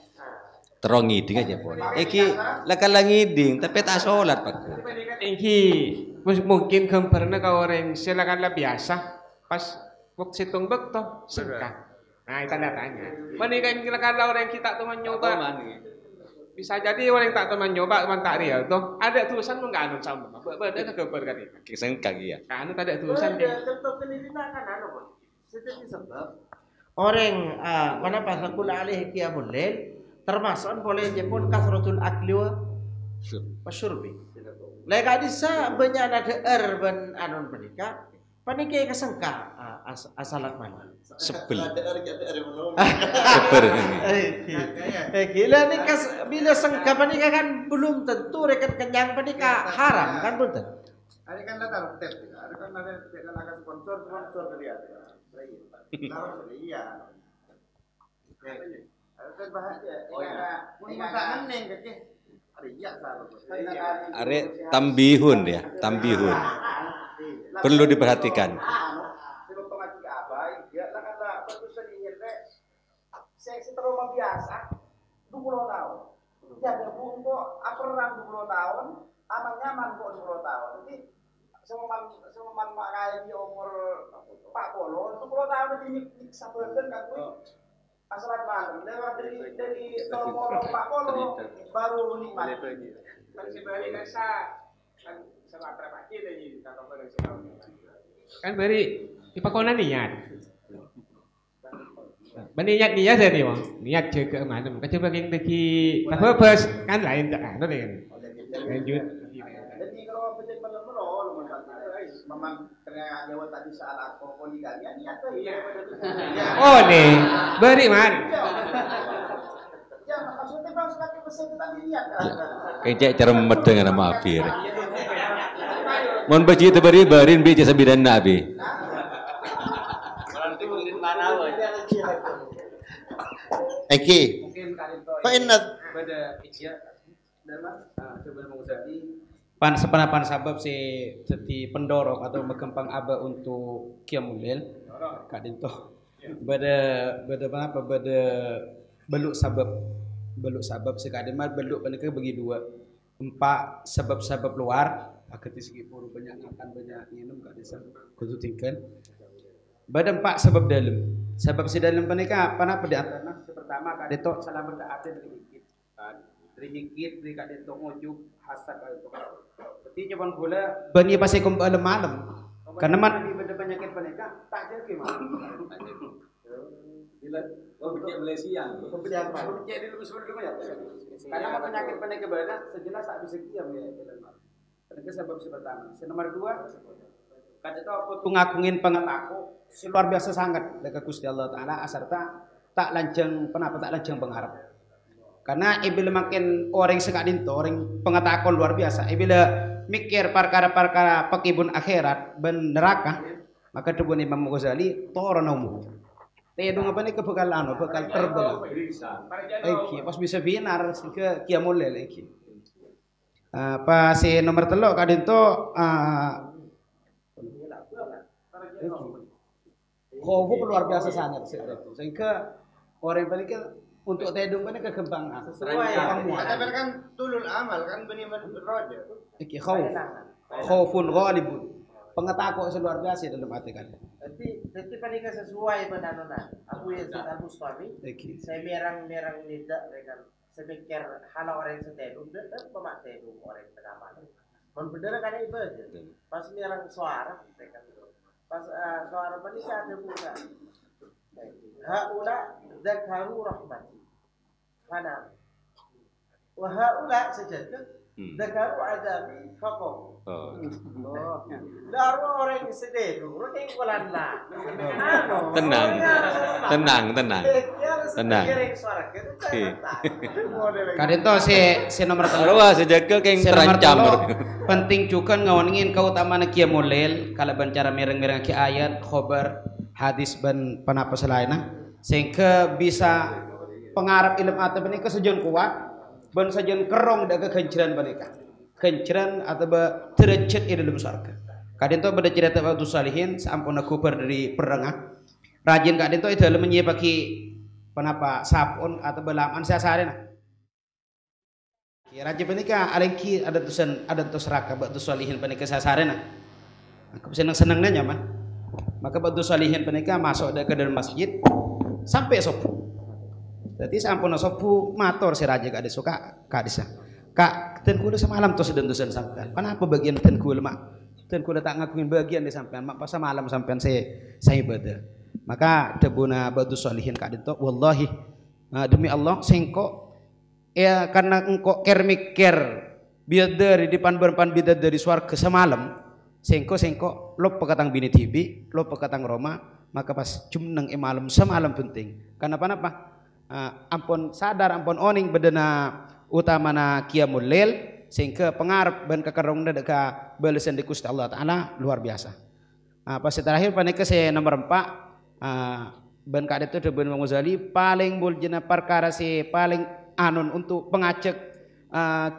Terong ngiding aja pun. Lakal ngiding tapi tak sholat pak. Mungkin pernah kau orang silakanlah biasa pas waktu situng bekto sengkak. Nah itu tanya. Mendingan silakanlah orang kita teman nyoba. Bisa jadi orang tak teman nyoba teman tak real tuh ada tulisan menganut sama. Beda kegeber kan ini. Sengkak ya. Kan ada tulisan. Contoh kelirinan kan Sejati sebab orang mana pas aku alih qiyamul lail termasuk boleh jepun kasratul akli wa syurbi. Lega disa banyak ada urban anon pernikah panik kesengka asalat mana sepel seper gila nih bila sengka panik kan belum tentu rekan kenyang panik haram kan betul. Ada kan latar tes, ada kan ada sponsor dari ada. Iya. Ada bahagia. Iya. Neng kecil. Are tambihun ya, tambihun. Perlu diperhatikan. Saya terlalu biasa 20 tahun. Jadi untuk aperan 20 tahun, aman nyaman kok 20 tahun. Jadi semuman makai di umur 40, 20 tahun ini sabetan kan kuwi. Asalan malam, lewat dari nomor 40 baru nikmat. Kan sebenarnya kan sama berapa kita ini kata pada Kan beri ipakonan niat. Niat saya nih bang, niat ke mana? Kacau bagian deki purpose kan lain tak ada kan. Lanjut. Jadi kalau pencet malam memang karena Jawa tadi salah poligami niat tuh. Oh nih, beri man. Ya maksudnya bang sebagai saya tetap lihat. Kayak cek cermet dengan nama Abi. Mohon baca itu barin baca sembilan Nabi. Eki. Mungkin kadito Fa inna pada ijya dalam coba mengusadi Sepanapan sabab si jadi pendorong atau berkembang aba untuk qiyamul lail kadinto beda apa beda beluk sabab sekadin mah beluk mereka bagi dua empat sebab-sebab luar akati segi puru banyak makan banyak minum kadisa kudu tingkan beda empat sebab dalam sebab si dalam mereka apa di antara pertama kadito selama ada dari hikit dari kadito ngojuk hasad kadito berarti cuman gula bani pasti kembali malam karena man di penyakit mereka tak jadi malam Pembelian Malaysia. Pembelian apa? Jadi lebih sebelum ya. Karena penyakit penyakit badan sejelas tak bisa diam ya dalam. Karena sebab pertama. Nomor dua, kata itu aku tuh ngakungin pengetaku luar biasa sangat dekat Gusti Allah Taala aserta tak lanceng penapa tak lanceng pengharap. Karena ibila makin orang sekadin tuh orang pengetahuan luar biasa. Ibila mikir perkara-perkara pekibun akhirat ben neraka maka tubun Imam Ghazali toronamu. Tedong apa nih bekal terbang. Eki pas bisa binar ke qiyamul lail eki. Pas si nomor telok kadin to khofu luar biasa sangat sehingga orang balik untuk tedong ini kekembangan sesuai tapi kan tulul amal kan benih roja. Eki khaufun ghalibun. Pengetahuan luar biasa dalam hati kan. Jadi panika sesuai penanonan. Aku yang sudah Bustami. Saya merang lidah mereka. Saya mikir halau orang setedung, pemak tedung orang pengaman. Benar kan ibadah. Pas merang suara mereka. Pas suara panika ada buka. Haula dzakaru rahmati. Mana? Wa haula sajadah. Dzakaru adabi faqahu. Daru orang sedih, orang yang kulanlah. Tenang. Kadito si nomor Arwah sejaga keng terancam. Penting juga ngawangin keutamaan qiyamul lail kalau cara mereng-mereng ki ayat, khobar, hadis ban panapa selainnya sehingga bisa pengarap ilmu atau ini kesejon kuat ban sejon kerong daga kenceran mereka. Kenceran atau derajat di dalam surga. Kadin to pada cerita waktu salihin sampun aku dari perengah. Rajin kadin to itu dalam menyepaki penapa sapun atau belaman saya sarena. Rajin penika alengki ada tus raka waktu salihin penika saya sarena. Aku senang nyaman. Maka waktu salihin penika masuk ke dalam masjid sampai sopu. Jadi sampun sopu mator si raja kade suka kadisa. Kak, tenkula semalam tuh sedentusan sampean. Kenapa bagian tenkula mak? Tenkula tak ngakuin bagian di sampean. Mak pas malam sampean saya ibadah. Maka debuna batu solihin kak dito. Wallahi demi Allah sengko ya karena engkau mikir biadari di pan biadari suarga semalam. Sengko lo pekatang bini TV, lo pekatang Roma. Maka pas jumneng malam semalam penting. Karena apa? Ampun sadar ampun oning bedena utamana qiyamul lail sehingga pengarap ban kekerong deka balasan di Gusti Allah Taala luar biasa. Pas terakhir panika saya nomor 4 ban kade itu Ibnu Ghazali paling buljena perkara si paling anun untuk pengajak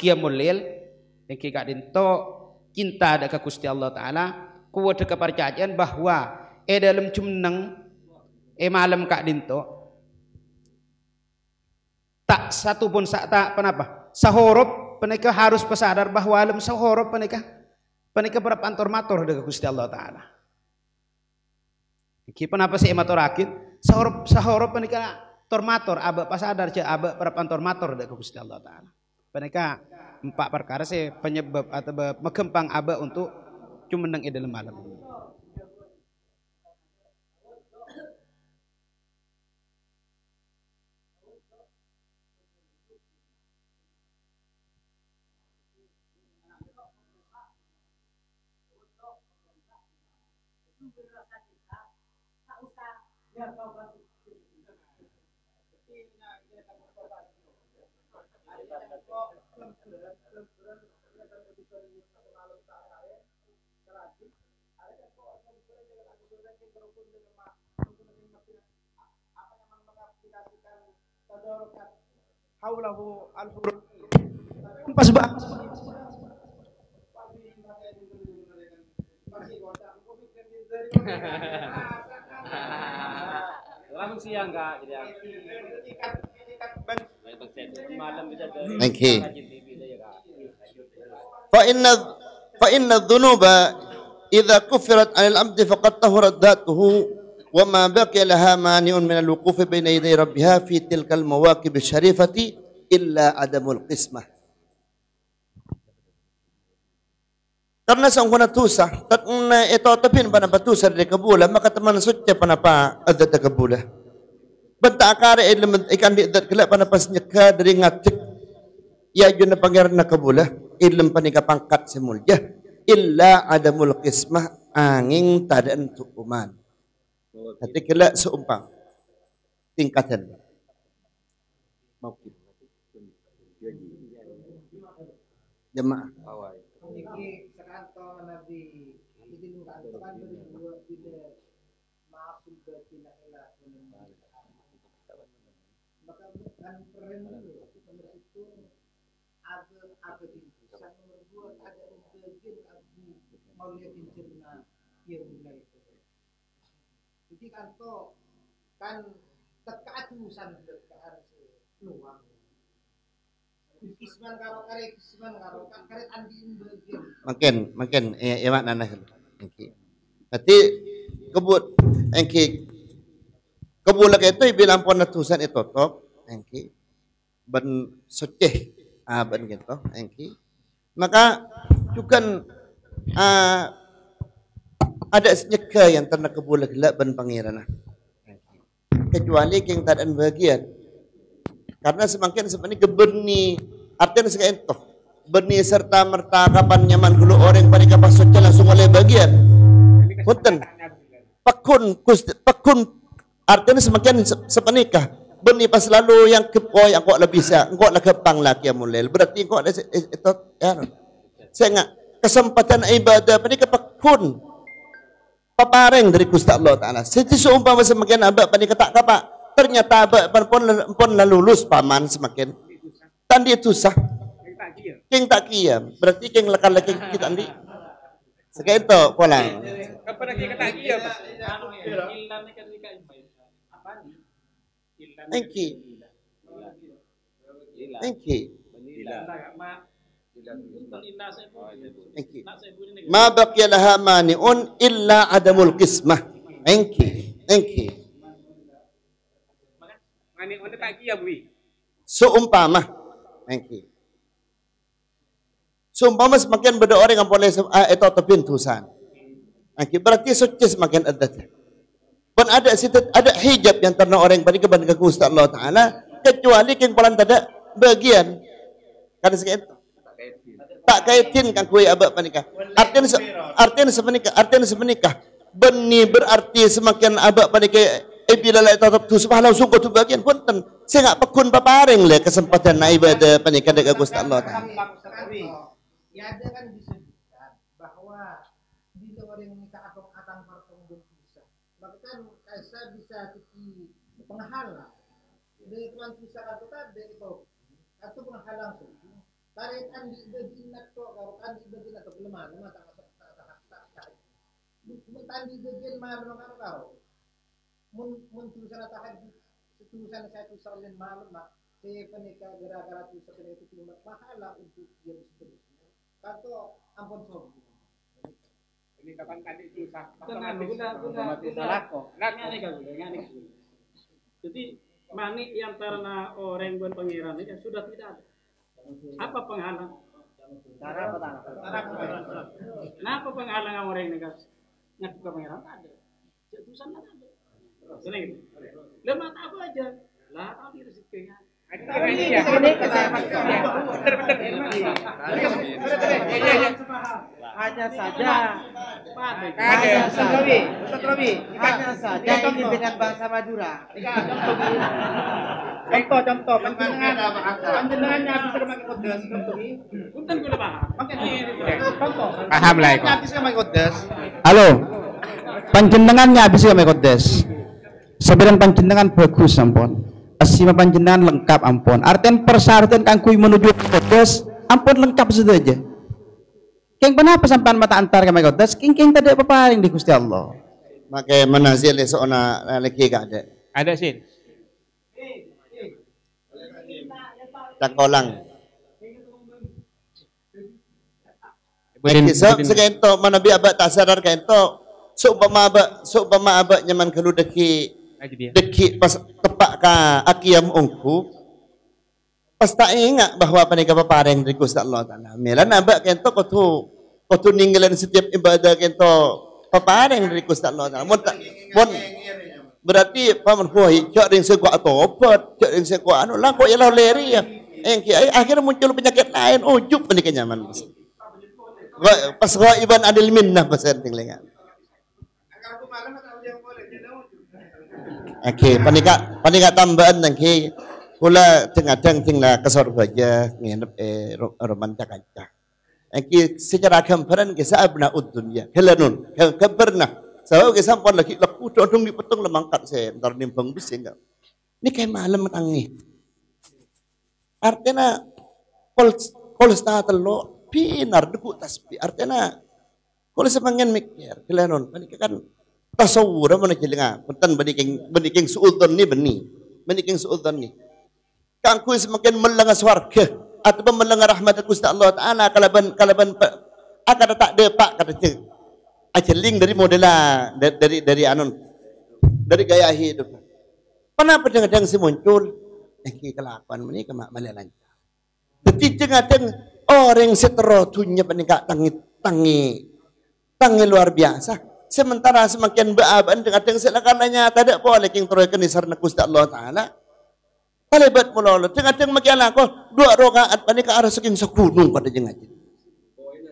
qiyamul lail engki kadin to cinta deka Gusti Allah Taala kuat deka percayaan bahwa dalam jumneng malam kadin to tak satu pun tak penapa sahorop penika harus pesadar bahwa alam sahorop penika berapantor mator dengan Gusti Allah Taala. Iki penapa sih maturakin sahorop penika tormator aba pasadar ce aba berapantor mator dengan Gusti Allah Taala. Penika empat perkara sih penyebab atau megempang aba untuk cumeneng dalam malam. haulahu al-huruf. Pas banget. Langsung siang enggak jadi malam bisa Thank you. فإن الذنوب إذا كفرت عن العبد فقد طهرت ذاته وما بقي لها مانع من الوقوف بين يدي ربها في تلك المواكب الشريفة إلا عدم القسمة. Karena sangkuna tusa, tatna ito tapin pa na patusa dari kabula, maka teman suci pa na pa adat kabula. Banta akare ikan di adat kala pa na pas nyeka dari ngatik, ya yun na pangyar na kabula, ilam pa ni kapangkat semulja, illa adamul qismah angin tadaan tukuman. Hati kala seumpang tingkatan. Jemaah. Iki sekanto nabi idin kanto kan berdua tidak maaf sudah tidak elah maka kan keren dulu nomor itu ada bisa nomor 2 ada bagian abdi mau lihat cerna yang mulai itu jadi kanto kan tekatusan dekat peluang kisman karo kare kisman karo karet andi bagian Makin emak nanah. Engki. Berarti kebut engki kebut lagi itu bilang pon natusan itu top engki ben suci ben gitu engki. Maka juga ada senyeka yang ternak kebut lagi ben pangeran. Kecuali yang tadaan bagian. Karena semakin sebenarnya keberni artinya sekarang itu berni serta merta kapan nyaman dulu orang pada kapan suci langsung oleh bagian. Punten. Pakun artinya semakin sepenikah berni pas lalu yang kepoy engkau lebih bisa engkau lah kepang laki yang mulai berarti engkau ada itu ya. Saya enggak kesempatan ibadah pada pakun papareng dari Gusti Allah Taala. Siti seumpama semakin abak pada ketak kapak ternyata pun lulus paman semakin tandi itu sah king tak kiam berarti king lekan lagi kita andi sekali itu pulang Kapan lagi kata kia Pak? engki engki ma baqiya laha mani'un illa adamul qismah engki Ani onda tak kia bui. Seumpama engki. Seumpama semakin beda orang yang boleh itu pintusan. Engki berarti suci semakin adat. Pun ada hijab yang terna orang pada keban ke Gusti Allah Taala kecuali yang paling tidak bagian. Karena sekian tak kaitin kan kue abak panikah. Artinya semenikah. Beni berarti semakin abak panikah. Bila lah tetap tu subhanallah sungguh tu bagian pun saya enggak pekun paparing le kesempatan na ibadah panikah dekat Gusti Allah Taala. Ya ada kan disebutkan bahwa bila orang nikah atau atang partong bisa. Maka kan kaisa bisa jadi penghalang. Dari tuan bisa atau tadi itu atau penghalang tu. Tarik andi bagian to kalau andi bagian atau lemah tak. Tandi bagian mana kau. Mun tulisan tahajud tulisan saya tulisan malam mak saya penikah gara-gara tulisan itu cuma masalah untuk dia seterusnya atau ampun sob Ini kapan tadi susah. Jadi manik yang karena orang buat pangeran ini sudah tidak ada. Apa penghalang? Kenapa penghalang orang ini guys? Ngaku ke pangeran ada. Tulisan ada. Sini, lemah apa aja, lah tapi rezekinya. Hanya saja Ustaz Robi, hanya saja ini dengan bahasa Madura. Contoh, panjenengannya bisa memakai kodes, punten kula paham. Contoh. Paham lah iku. Bisa memakai kodes. Halo, panjenengannya bisa memakai kodes. Sebenarnya panjenengan bagus ampun. Asima panjenengan lengkap ampun. Artian persyaratan kanggo menuju kodes ampun lengkap saja. Keng kenapa sampai mata antar kami kodes? Keng tadi apa paling di Gusti Allah. Makai manazil esok lagi gak ada. Ada sih. Tangkolang. So sekento mana bi abak tak sadar kento. Seumpama abak nyaman kalau deki pas tepak ka akiyam ungku. Pas tak ingat bahwa panika papareng dari Gusti Allah Taala. Melan abak kento kotu ninggalan setiap ibadah kento papareng dari Gusti Allah Taala. Mon berarti paman kuai cak ring sekuat tobat, cak ring sekuat anu lah kok ialah leri ya. Akhirnya muncul penyakit lain, ujub panika nyaman. Pas iban adil minnah pasal tinglengan. Oke, panika tambahan nangki kula tengadang tinglah kesor baja nginep roman kancah. Oke, secara gambaran kisah abna dunya. Helanun, gambarna. Sebab kisah pun lagi leku dodong di petung lemangkat saya ntar nimbang bis enggak. Ini kayak malam tangi. Artinya kol setengah telo pinar deku tasbih. Artinya kalau semangen mikir, helanun panika kan tasawur mana jelinga punten beniking suudon ni beniking suudon ni kangku semakin melengah swarga atau melengah rahmat Gusti Allah Taala kalaban akan tak depak kata ceng ajeling dari modela dari anon dari gaya hidup kenapa kadang-kadang si muncul kelakuan ini kemak malelan jadi kadang orang seterotunya peningkat tangi luar biasa. Sementara semakin baaban dengan selakannya tidak boleh king terus kenisarna Gusti Allah Taala. Kalebat mulolo dengan makian ako 2 rakaat panika arah saking sakunung pada jeung aja.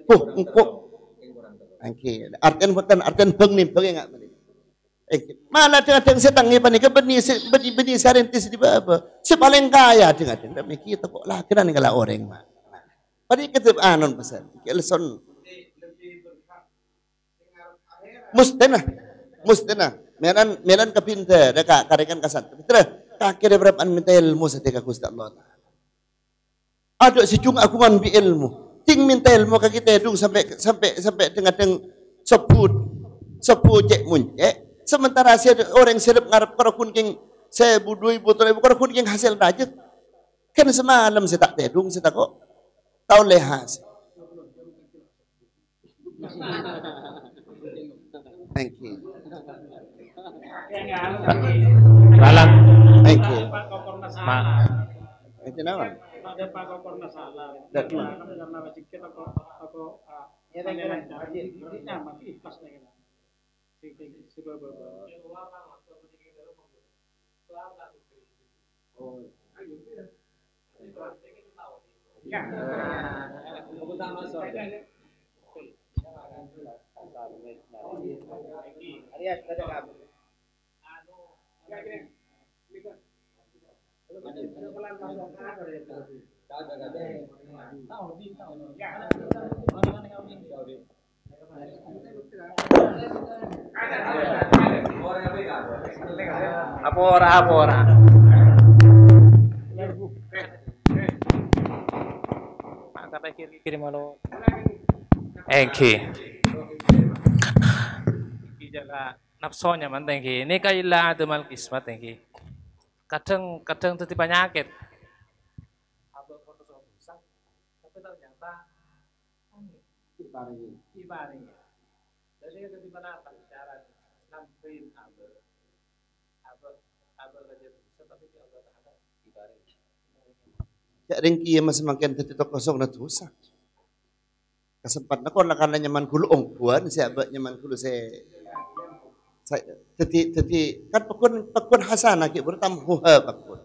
Engko. Angke. Artian beng enggak panika. Mana dengan setangi panika beni sarintis di baba. Si paling kaya dengan kita kok lakiran ngala orang mah. Padi ketep anon pesan. Kelson Mustena. Meran kapinta deka karekan kasat. Terus kakek berapa minta ilmu setika Gusti Allah Taala. Ada sejung aku man bi ilmu. Ting minta ilmu ka kita dong sampai dengan sebut cek munce. Sementara saya orang serap ngarep karakun king saya budui botol ibu karakun king hasil aja. Kan semalam saya tak tedung saya tak kok tahu lehas. Thank you. Lalang. Thank you. Itu nama. Ada Pak Kokor masalah. Karena wajib kita aku ya nama ikhlas lagi. Apora. Maka kirim lo. Jaga nafsonya man tengki. Ini kailah demal kismat tengki. Kadang teti penyakit. Tapi ternyata ibari. Jadi itu di mana syarat nampin abel saja bisa tapi Allah Taala ibari. Ya ringki mas semakin tertutup kosong na dosa. Kesempatan kon karena nyaman kulu ongkuan siapa nyaman kulu saya jadi kan pekun hasanah ki bertamhuha pekun.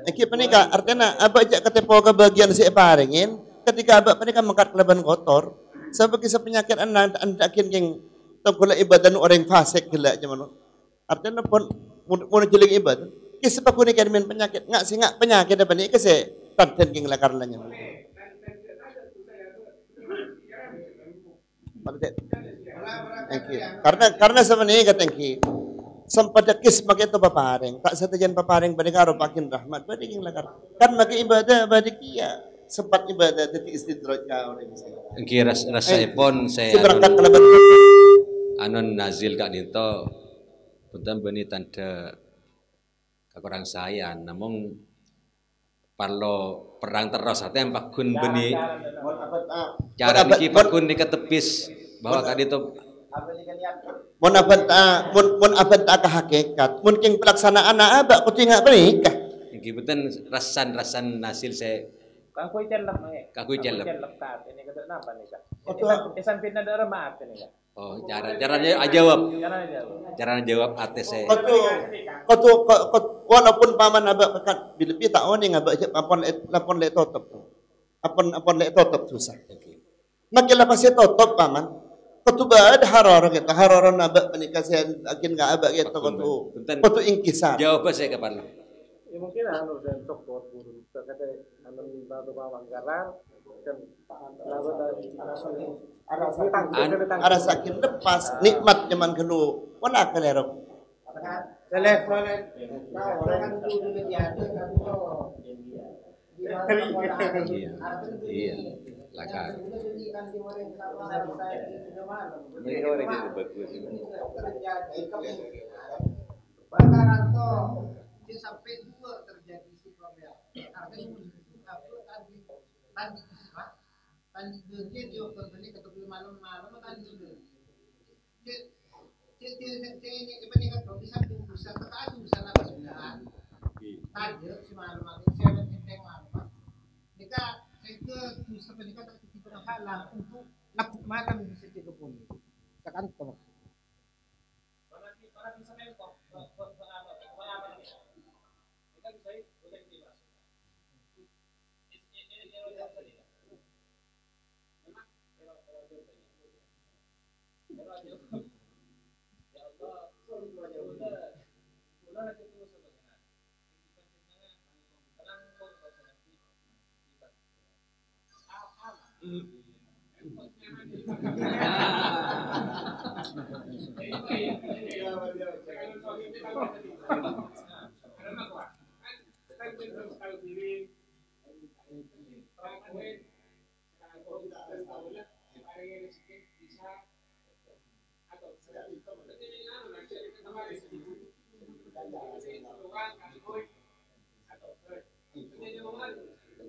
Iki penika artinya abak jak ketepo ke bagian si paringin ketika abak penika mengkat keleban kotor sebab kisah penyakit anak akin king togol ibadah orang fasik gila cuman artinya pun mun jeling ibadah kisah pakuni min penyakit ngak sih ngak penyakit apa nih kisah tanten king lakar lanya thank you karena sebenarnya thank you sempat kis makai itu paparing tak setajan paparing bagi karo pakin rahmat bagi king lakar kan makai ibadah bagi kia sempat ibadah jadi istidroj kau orang misalnya kira rasa ipon saya berangkat kelebat anon nazil kak dito punten beni tanda kakurang saya namun parlo perang terus hati yang pakun beni cara niki pakun nika tepis bahwa kak dito mun abad tak hakikat mungkin pelaksanaan abak ku tinggal menikah niki punten rasan nasil saya Kakui celak nih. Kakui celak. Kat ini kata napa nih kak? Kesan pindah darah maaf nih kak. Oh, caranya jawab. Caranya jawab ates saya. Kau walaupun paman abak pekat bila tak oni ngabak lapon le totop. Apon le totop susah. Makin lepas itu totop paman. Kau ada haror kita haror nabak menikah saya akin nggak abak gitu kau ingkisar. Jawab saya kapan? Ya mungkin anu dan sokot burung kata anu baru bawang garam kan lalu dari ada sakit lepas nikmat zaman kelu mana kelerok telepon iya lakar ini orang yang bagus sampai dua terjadi situasi artinya tadi dia dia kembali ke tepi malam tadi ini ini kan bisa bisa terkait bisa apa sebenarnya tadi si malam saya tentang malam kita itu bisa menikah terkait dengan hal untuk lakukan makan bisa juga pun sekarang kita bisa mentok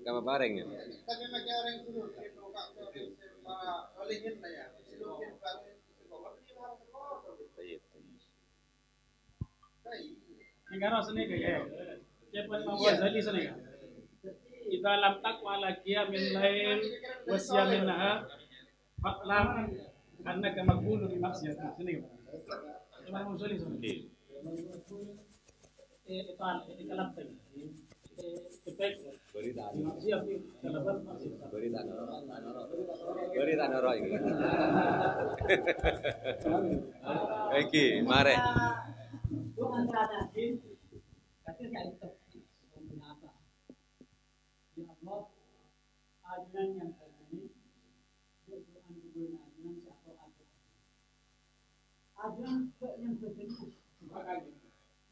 Kamu bareng ya? Tapi macam orang dulu olihin lah ya. Negara seni kayak siapa yang jadi seni kan? Kita lam takwa lagi min lain wasya min nahar faklam karena kemagbulu di maksiat seni kan? Cuma musuh seni. Itu kalam tadi. Beri tanoro ini. Oke, mare.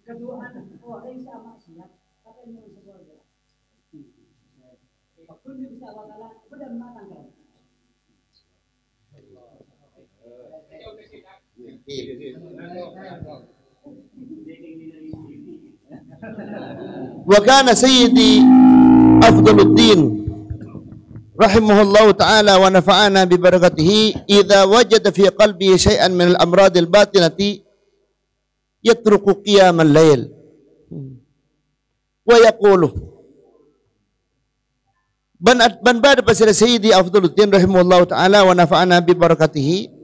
Kedua orang sama siap tapi yang sesuatu. Waktu dia bisa bakalan benar matang kan. Wa kana sayyidi Afdaluddin rahimahullahu ta'ala wa nafa'ana bi barakatihi idza wajada fi qalbihi syai'an min al-amrad al-batinati yatruku qiyam al-lail wa yaqulu ban ba'da pasir sayyidi Afdaluddin rahimahullahu ta'ala wa nafa'ana bi barakatihi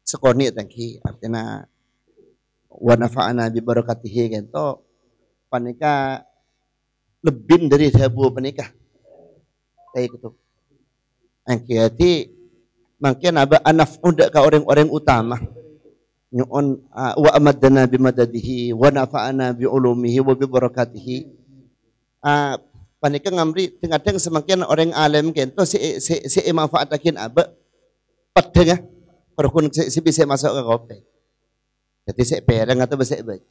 sekoni tangki artinya wa nafa'ana bi barakatihi gitu panika lebih dari sebuah panika. Kayak gitu. Angkiati mungkin aba anaf udah ka orang-orang utama. Nyuon wa amadana bimadadihi wa nafa'ana bi ulumihi wa bi barakatihi. Panika ngamri kadang semakin orang alim kento si manfaatakin aba padanya perkun si bisa masuk ke kopi. Jadi si perang atau bisa baca.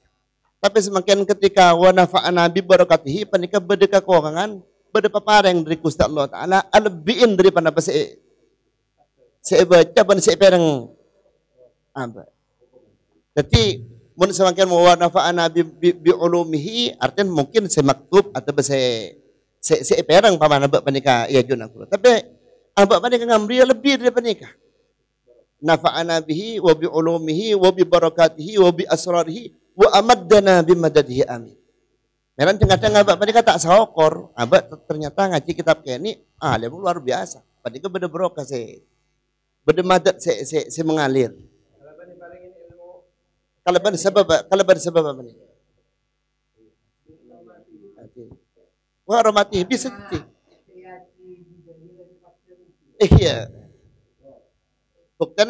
Tapi semakin ketika wa nafa'ana bi barakatihi panika berdeka keuangan berde papareng dari Gusti Allah Taala alebiin daripada si baca ban si perang aba. Jadi mun semakin wa nafa'ana bi ulumihi artinya mungkin semaktub atau se perang pamana ba panika ya jun aku. Tapi aba panika ngamri lebih dari panika. Nafa'ana bihi wa bi ulumihi wa bi barakatihi wa bi asrarihi wa amaddana bi madadihi amin. Meran kadang aba panika tak sahokor, aba ternyata ngaji kitab kene alim luar biasa. Panika beda barokah beda madad se mengalir. Kalau pada sebab apa nih? Wah hormati bisa sih. Iya. Bukan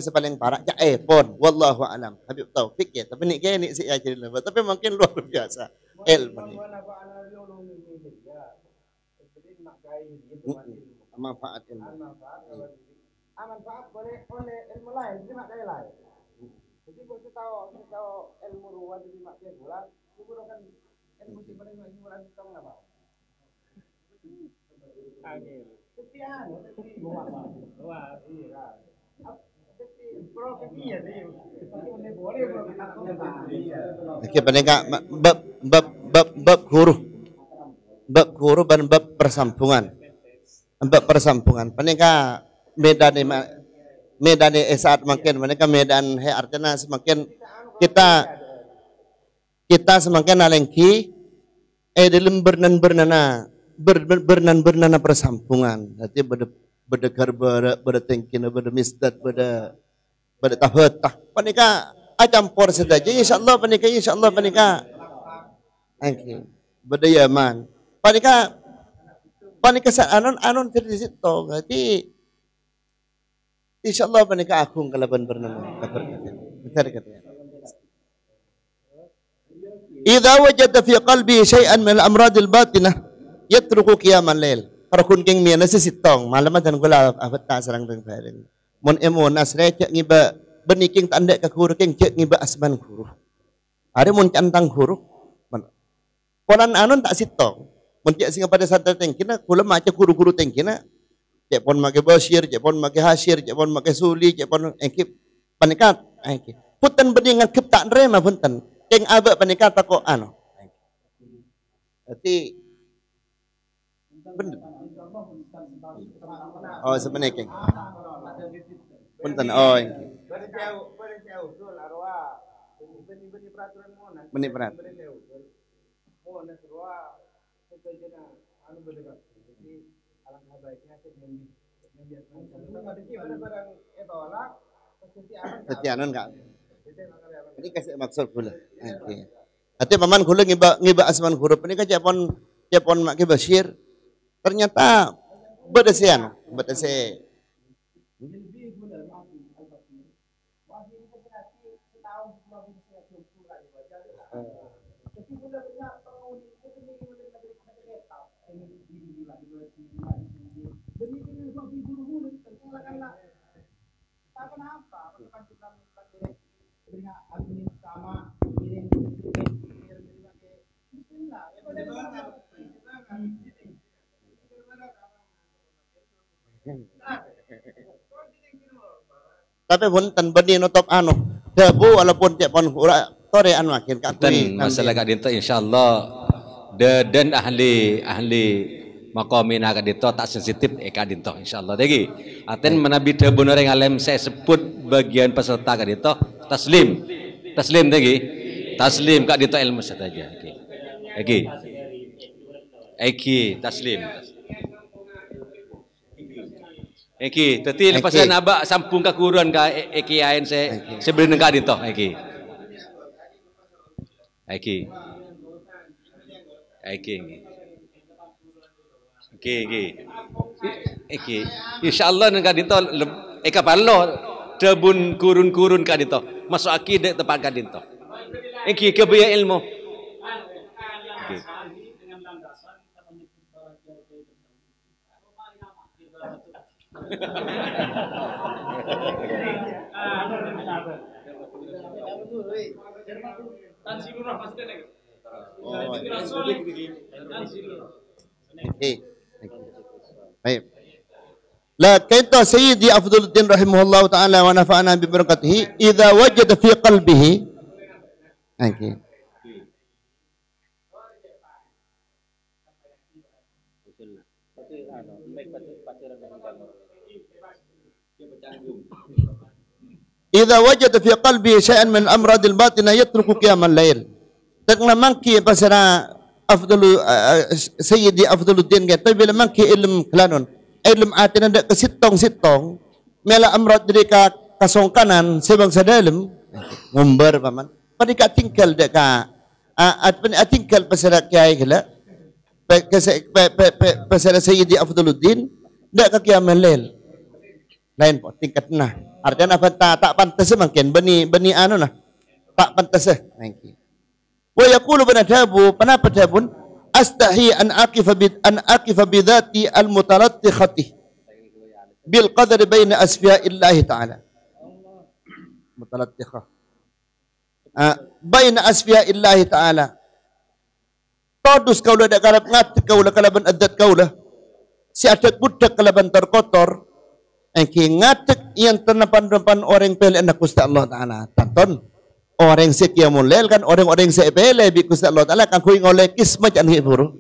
sepaling parah. Ya pon. Wallahu alam. Habib Taufik ya. Tapi ni kayak ni si ajarin lebat. Tapi mungkin luar biasa. Ilmu ni. Manfaat ilmu. Manfaat boleh oleh ilmu lain. Jadi mak lain. Jadi kalau kita tahu ilmu ruwah di makia bulan, itu kan ilmu di mana ilmu bulan kita apa? Angin. Setian, setian luar, iya. Setian profesi ya sih. Boleh Oke, panika bab huruf dan bab persambungan. Bab persambungan. Panika medan saat makin mereka medan artinya semakin kita semakin alengki dalam bernana persampungan nanti berdegar bertengkin bermisdat bertahatah panika acampur saja insyaallah panika angki berdayaman panika saat anon terdisit to berarti insyaallah panika agung kalaban bernama bentar katanya. Idza wajada fi qalbi syai'an min al-amrad al-batinah yatruku qiyam al-lail. Parakun king mian nasi sitong malam dan gula afat ta sarang teng bareng. Mun emon asre cek ngiba beniking tanda ka guru king cek ngiba asman guru. Are mun cantang guru. Konan anon tak sitong. Mun cek sing pada sadar teng kina kula maca guru-guru teng kina cek pon make Bashir, cek pon make Hasir, cek pon make Suli, cek pon engkip panikat engkip. Punten beningan kep tak nerima punten. Keng aba panikat tako ano. Berarti bener. Oh sebenarnya keng. Punten oh engkip. Benih peraturan. Setianan enggak? Ini kasih maksud gula. Oke. Hati paman gula ngiba asman huruf ini kan cepon mak Bashir. Ternyata bedesian. Tapi punten beni nutop debu walaupun tiap pon ura torean makin kakui masalah kak dinto insyaallah dan ahli makomina kak dinto tak sensitif kak dinto insyaallah lagi aten menabi debu orang alim saya sebut bagian peserta kak dinto taslim taslim kak dinto ilmu saja Eki taslim Eki, tadi lepas saya nabak sampung ke kuruan ke Eki ain saya sebelum nengkak dinto Eki. Iki. Insyaallah nang kadinto kapalo tebun kurun-kurun kadinto. Masuk akidah tempat kadinto. Iki kebaya ilmu. Baik. La kaita Sayyidi Afdaluddin rahimahullah ta'ala wa nafa'ana bi barakatihi idza wajada fi qalbihi. Okay. Idza wajada fi qalbihi syai'an min al-amrad al-batinah yatruku qiyam al-lail. Takna mangki pasara afdalu Sayyidi Afdaluddin kata bila mangki ilm kelanon ilm atin ndak kesitong-sitong mela amrad dari kasong kanan sebang sadalem ngumbar paman padika tinggal dek ka tinggal pasara kiai gela pasara Sayyidi Afdaluddin ndak ka qiyam al-lail lain po tingkat nah artinya apa tak pantas mungkin beni anu nah tak pantas mungkin wa yaqulu banadabu panapathabun astahi an aqifa bi dhati al mutalattikhati bil qadri baina asfiya'illahi ta'ala mutalattikhah baina asfiya'illahi ta'ala todus kaula dak karap ngat kaula kalaban adat kaula si adat budak kalaban terkotor engki ngatek yang tenapan orang pele anak Gusti Allah Ta'ala tonton orang sekian mulel kan orang-orang sepele bi Gusti Allah Ta'ala kan kui ngoleh kisma jan hiburu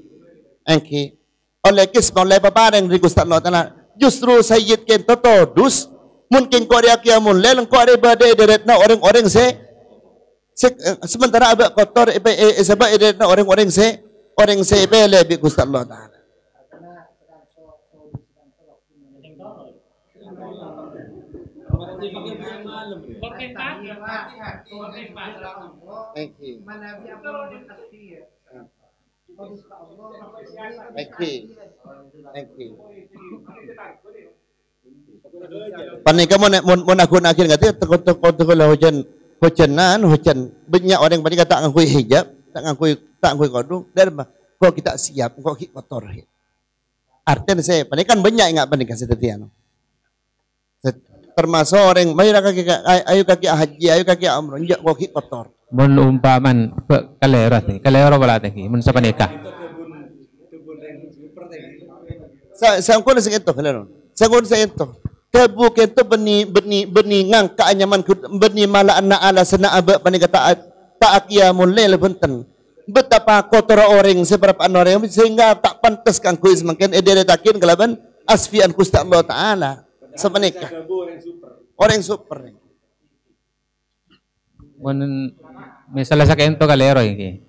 engki oleh kisma oleh papareng di Gusti Allah Ta'ala justru sayyid ken todus mungkin kau dia kian mulel kau ada badai deretna orang-orang sementara abak kotor sebab deretna orang-orang sepele bi Gusti Allah Ta'ala. Panika mon aku nak akhir kata takut lah hujan banyak orang pada kata ngakui hijab tak ngakui kodong dari kau kita siap kau kotor artinya saya panikan banyak ingat panikan setetian termasuk orang ayo kaki haji ayo kaki umrah njak kau kotor mun umpaman kalero wala teh mun sa panika sangkon sa ito kalero sangkon sa ito tebu kento beni ngangka anyaman beni mala anna ala sana aba panika ta aqiyamul lail benten betapa kotor orang seberapa orang sehingga tak pantas kan kuis mungkin ederetakin kelaban asfian Gusti Allah Ta'ala semenikah orang super mun misalnya sa kento kalero iki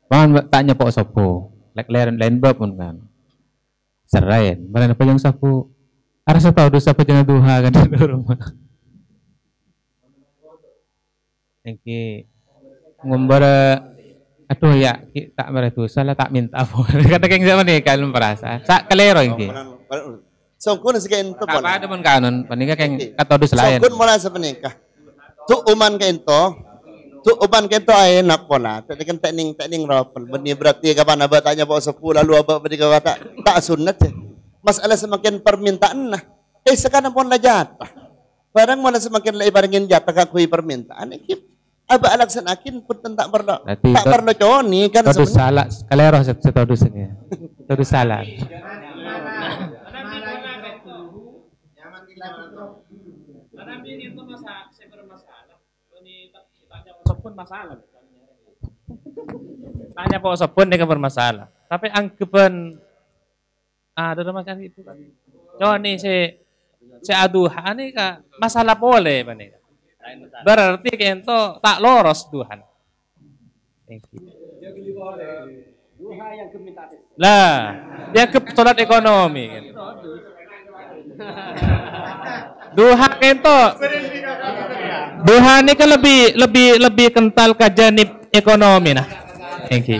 pangan tanya po sopo lain bab pun kan serain mana pa yung sapo ara sa tao do sa pagina duha kan rumah engki ngumbara aduh ya tak meretu salah tak minta po kata keng zaman ni kalum perasa sa kalero engki songkun sekian itu apa ada pun kanon panika keng katodus lain songkun mula sa panika tu uman kento ay enak pola tadi kan tekning rapel beni berarti kapan abah tanya bawa 10 lalu abah berdika tak sunat masalah semakin permintaan nah sekarang pun lah jatah barang mana semakin lah ibaringin jatah kakui permintaan abah alaksanakin pun tak perlu coni kan todus salah kalero sa todus ini todus salah masalah. Tanya po sa pun ka bermasalah. Tapi ang kepen ada masalah itu kan. Joni si aduha ni ka masalah boleh bani. Berarti kento tak loros Tuhan. Thank you. Duha yang kemintaan. Lah, dia ke salat ekonomi kan. Duha kento. Duha ini kan lebih kental ke janib ekonomi nah. Thank you.